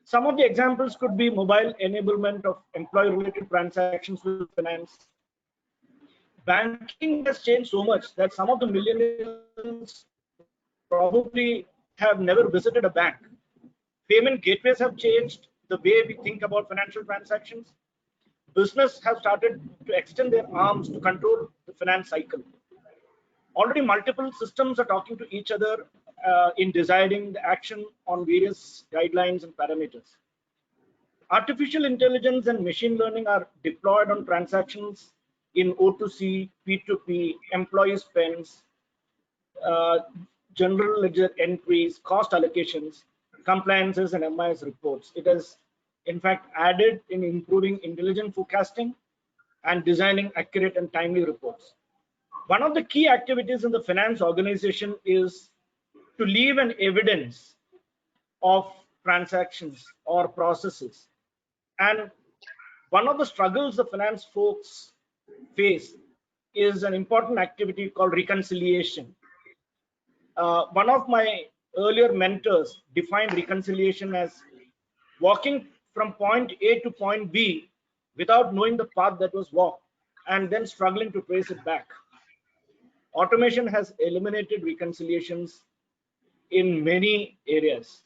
Some of the examples could be mobile enablement of employee-related transactions with finance. Banking has changed so much that some of the millennials probably have never visited a bank. Payment gateways have changed the way we think about financial transactions. Business have started to extend their arms to control the finance cycle. Already multiple systems are talking to each other in deciding the action on various guidelines and parameters. Artificial intelligence and machine learning are deployed on transactions in O2C, P2P, employee spends, general ledger entries, cost allocations, compliances, and MIS reports. It has, in fact, added in improving intelligent forecasting and designing accurate and timely reports. One of the key activities in the finance organization is to leave an evidence of transactions or processes. And one of the struggles the finance folks face is an important activity called reconciliation. One of my earlier mentors defined reconciliation as walking from point A to point B without knowing the path that was walked and then struggling to trace it back. Automation has eliminated reconciliations in many areas.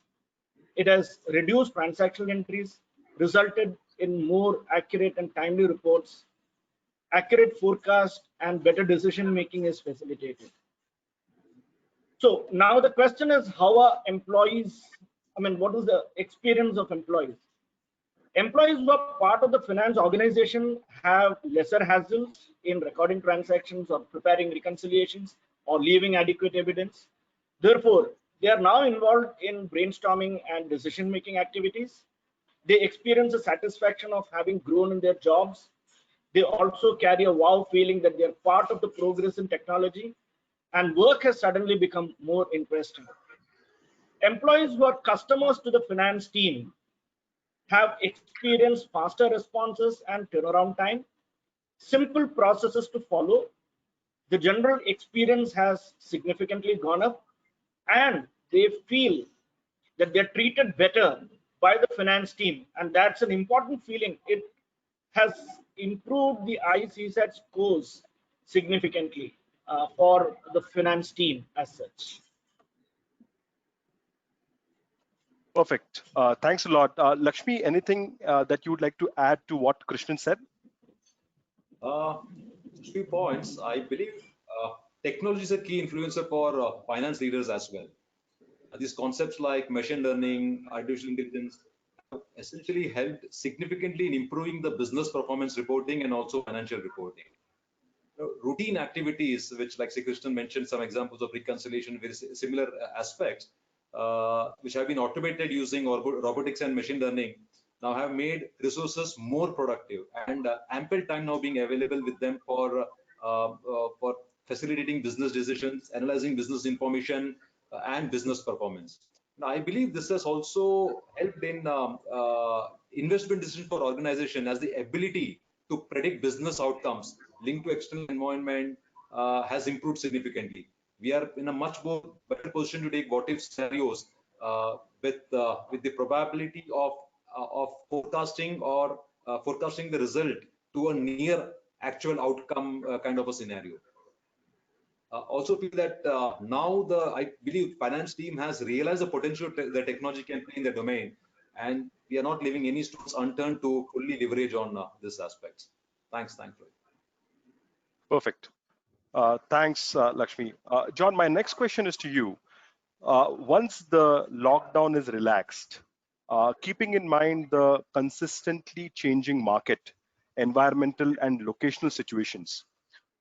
It has reduced transactional entries, resulted in more accurate and timely reports, accurate forecast, and better decision making is facilitated. So now the question is, how are employees, what is the experience of employees? Employees who are part of the finance organization have lesser hassles in recording transactions or preparing reconciliations or leaving adequate evidence. Therefore, they are now involved in brainstorming and decision-making activities. They experience the satisfaction of having grown in their jobs. They also carry a wow feeling that they are part of the progress in technology, and work has suddenly become more interesting. Employees who are customers to the finance team have experienced faster responses and turnaround time, simple processes to follow. The general experience has significantly gone up, and they feel that they're treated better by the finance team, and that's an important feeling. It has improved the ICSAT scores significantly for the finance team as such. Perfect. Thanks a lot. Lakshmi, anything that you would like to add to what Krishnan said? 2 points. I believe technology is a key influencer for finance leaders as well. These concepts like machine learning, artificial intelligence have essentially helped significantly in improving the business performance reporting and also financial reporting. Routine activities, which, like Krishnan mentioned, some examples of reconciliation, very similar aspects, which have been automated using robotics and machine learning, now have made resources more productive, and ample time now being available with them for facilitating business decisions, analyzing business information, and business performance. Now, I believe this has also helped in investment decisions for organization, as the ability to predict business outcomes linked to external environment, has improved significantly. We are in a much more better position to take what if scenarios with the probability of forecasting or forecasting the result to a near actual outcome kind of a scenario. Also feel that now I believe finance team has realized the potential the technology can play in the domain, and we are not leaving any stones unturned to fully leverage on this aspect. Thanks, Rohit. Perfect. Thanks, Lakshmi. John, my next question is to you. Once the lockdown is relaxed, keeping in mind the consistently changing market, environmental and locational situations,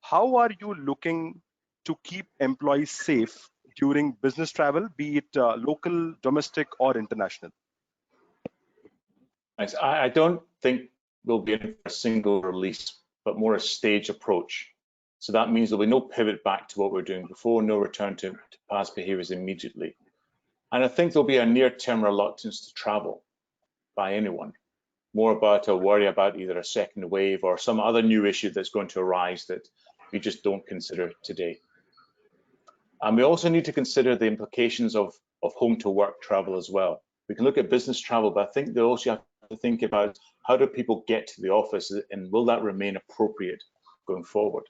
how are you looking to keep employees safe during business travel, be it local, domestic, or international? I don't think there'll be a single release, but more a staged approach. So that means there'll be no pivot back to what we're doing before, no return to past behaviors immediately. And I think there'll be a near-term reluctance to travel by anyone, more about a worry about either a second wave or some other new issue that's going to arise that we just don't consider today. And we also need to consider the implications of home to work travel as well. We can look at business travel, but I think they also have to think about how do people get to the office and will that remain appropriate going forward?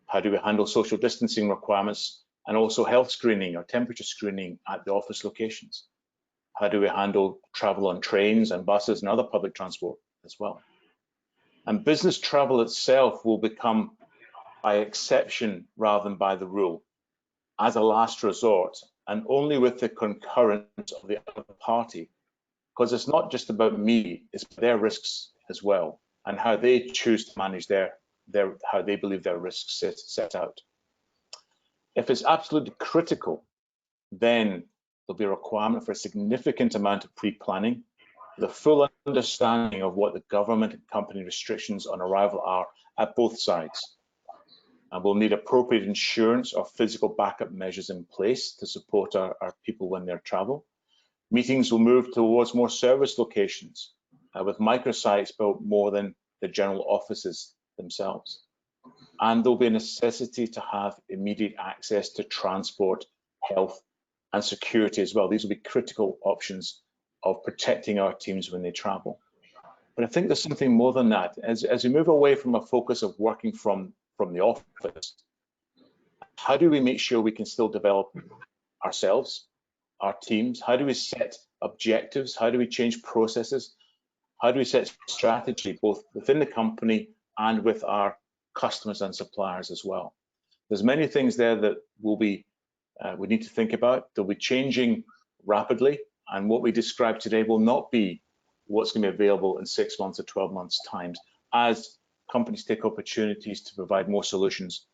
How do we handle social distancing requirements and also health screening or temperature screening at the office locations? How do we handle travel on trains and buses and other public transport as well? And business travel itself will become by exception rather than by the rule, as a last resort, and only with the concurrence of the other party, because it's not just about me, it's their risks as well, and how they choose to manage how they believe their risks set out. If it's absolutely critical, then there'll be a requirement for a significant amount of pre-planning, the full understanding of what the government and company restrictions on arrival are at both sides. And we'll need appropriate insurance or physical backup measures in place to support our people when they travel. Meetings will move towards more service locations with microsites built more than the general offices themselves. And there'll be a necessity to have immediate access to transport, health, and security as well. These will be critical options of protecting our teams when they travel. But I think there's something more than that. As we move away from a focus of working from the office, how do we make sure we can still develop ourselves, our teams? How do we set objectives? How do we change processes? How do we set strategy both within the company and with our customers and suppliers as well? There's many things there that we need to think about. They'll be changing rapidly, and what we described today will not be what's going to be available in 6 months or 12 months times as companies take opportunities to provide more solutions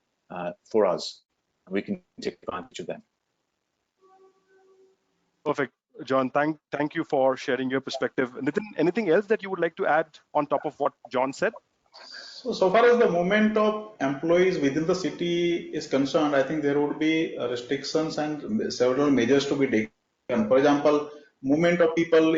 for us, and we can take advantage of them. Perfect, John. Thank you for sharing your perspective. Nitin, anything else that you would like to add on top of what John said? So far as the movement of employees within the city is concerned, I think there would be restrictions and several measures to be taken. For example, movement of people,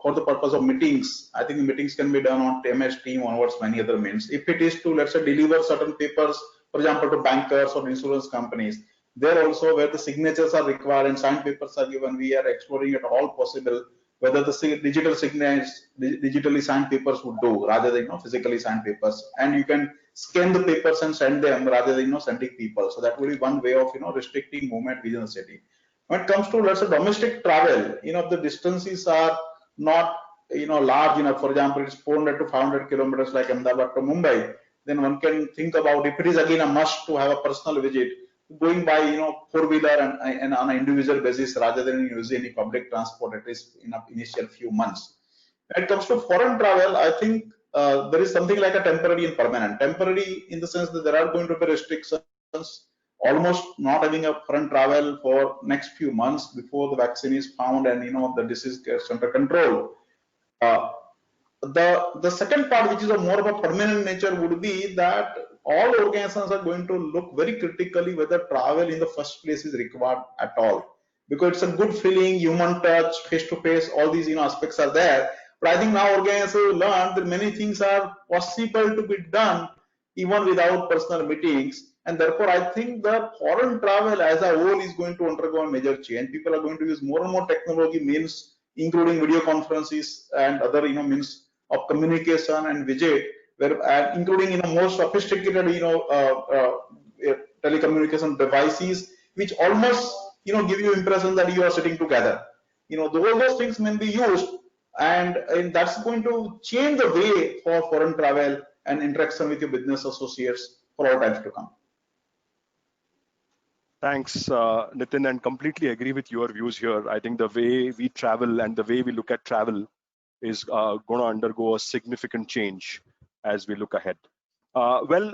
for the purpose of meetings. I think meetings can be done on MS Team onwards, many other means. If it is to, let's say, deliver certain papers, for example, to bankers or insurance companies, there also where the signatures are required and signed papers are given, we are exploring at all possible whether the digital signatures, digitally signed papers would do rather than physically signed papers, and you can scan the papers and send them rather than sending people. So that will be one way of restricting movement within the city. When it comes to, let's say, domestic travel, if the distances are not large enough, for example, it's 400 to 500 kilometers like Ahmedabad to Mumbai, then one can think about, if it is again a must to have a personal visit, going by four-wheeler and on an individual basis rather than using any public transport, at least in the initial few months. When it comes to foreign travel, I think there is something like a temporary and permanent. Temporary in the sense that there are going to be restrictions, almost not having a foreign travel for next few months before the vaccine is found and the disease gets under control. The second part, which is a more of a permanent nature, would be that all organizations are going to look very critically whether travel in the first place is required at all, because it's a good feeling, human touch, face to face, all these aspects are there. But I think now organizations learn that many things are possible to be done even without personal meetings. And therefore, I think the foreign travel as a whole is going to undergo a major change. People are going to use more and more technology means, including video conferences and other means of communication and widget, where including more sophisticated telecommunication devices, which almost give you impression that you are sitting together. Those things may be used, and that's going to change the way for foreign travel and interaction with your business associates for all times to come. Thanks, Nitin, and completely agree with your views here. I think the way we travel and the way we look at travel is going to undergo a significant change as we look ahead. With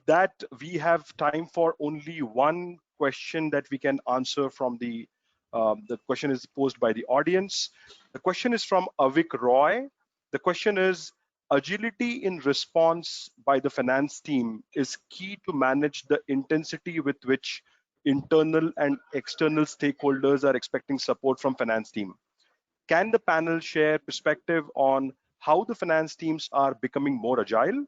that, we have time for only one question that we can answer from the question is posed by the audience. The question is from Avik Roy. The question is, agility in response by the finance team is key to manage the intensity with which internal and external stakeholders are expecting support from finance team. Can the panel share perspective on how the finance teams are becoming more agile?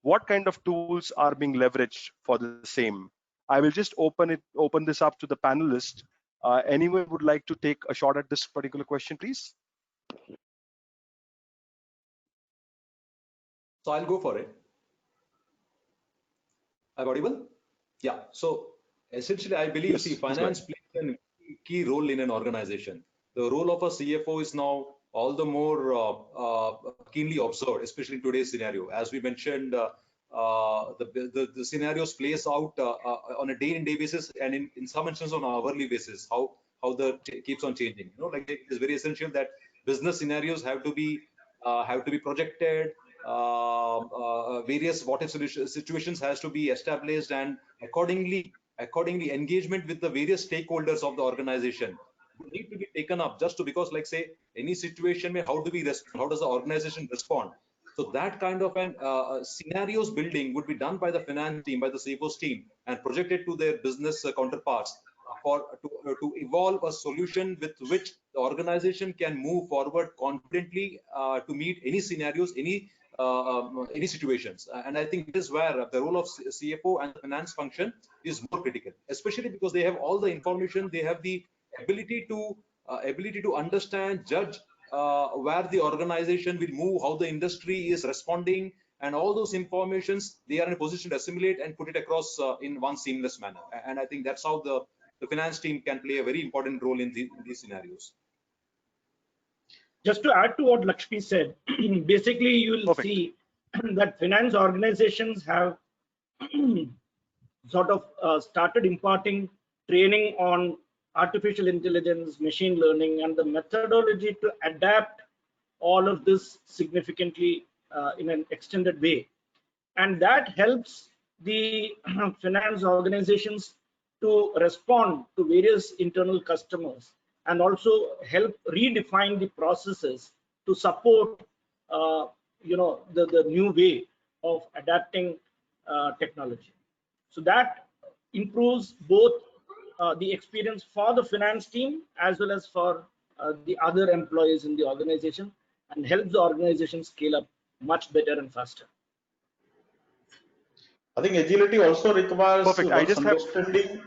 What kind of tools are being leveraged for the same? I will just open this up to the panelists. Anyone would like to take a shot at this particular question, please? So I'll go for it. I'm audible? Yeah. So essentially, I believe Yes, finance plays a key role in an organization. The role of a CFO is now all the more keenly observed, especially in today's scenario. As we mentioned, the scenarios plays out on a day-in-day basis, and in some instances on an hourly basis. How keeps on changing. Like it is very essential that business scenarios have to be projected. Various what-if situations has to be established, and accordingly engagement with the various stakeholders of the organization need to be taken up, just because, like say, any situation where how does the organization respond? So that kind of an scenarios building would be done by the finance team, by the CFO's team, and projected to their business counterparts to evolve a solution with which the organization can move forward confidently to meet any scenarios, any situations. And I think this is where the role of CFO and the finance function is more critical, especially because they have all the information, they have the ability to understand, judge where the organization will move, how the industry is responding, and all those informations they are in a position to assimilate and put it across in one seamless manner. And I think that's how the finance team can play a very important role in these scenarios. Just to add to what Lakshmi said, basically you will see that finance organizations have sort of started imparting training on artificial intelligence, machine learning, and the methodology to adapt all of this significantly in an extended way. And that helps the finance organizations to respond to various internal customers, and also help redefine the processes to support the new way of adapting technology. So that improves both the experience for the finance team as well as for the other employees in the organization, and helps the organization scale up much better and faster. I think agility also requires understanding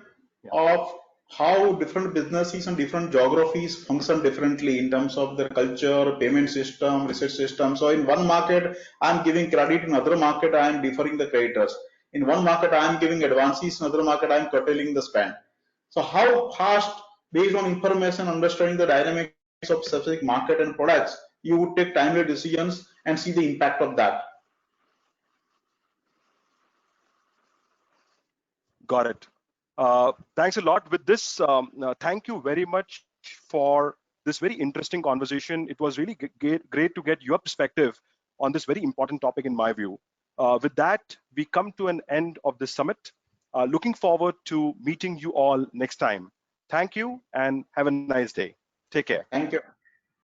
of how different businesses and different geographies function differently in terms of their culture, payment system, research system. So in one market, I'm giving credit, in other market, I'm deferring the creditors. In one market, I'm giving advances, in other market, I'm curtailing the spend. So how fast, based on information, understanding the dynamics of specific market and products, you would take timely decisions and see the impact of that. Got it. Thanks a lot. With this, thank you very much for this very interesting conversation. It was really great to get your perspective on this very important topic in my view. With that, we come to an end of this summit. Looking forward to meeting you all next time. Thank you and have a nice day. Take care. Thank you.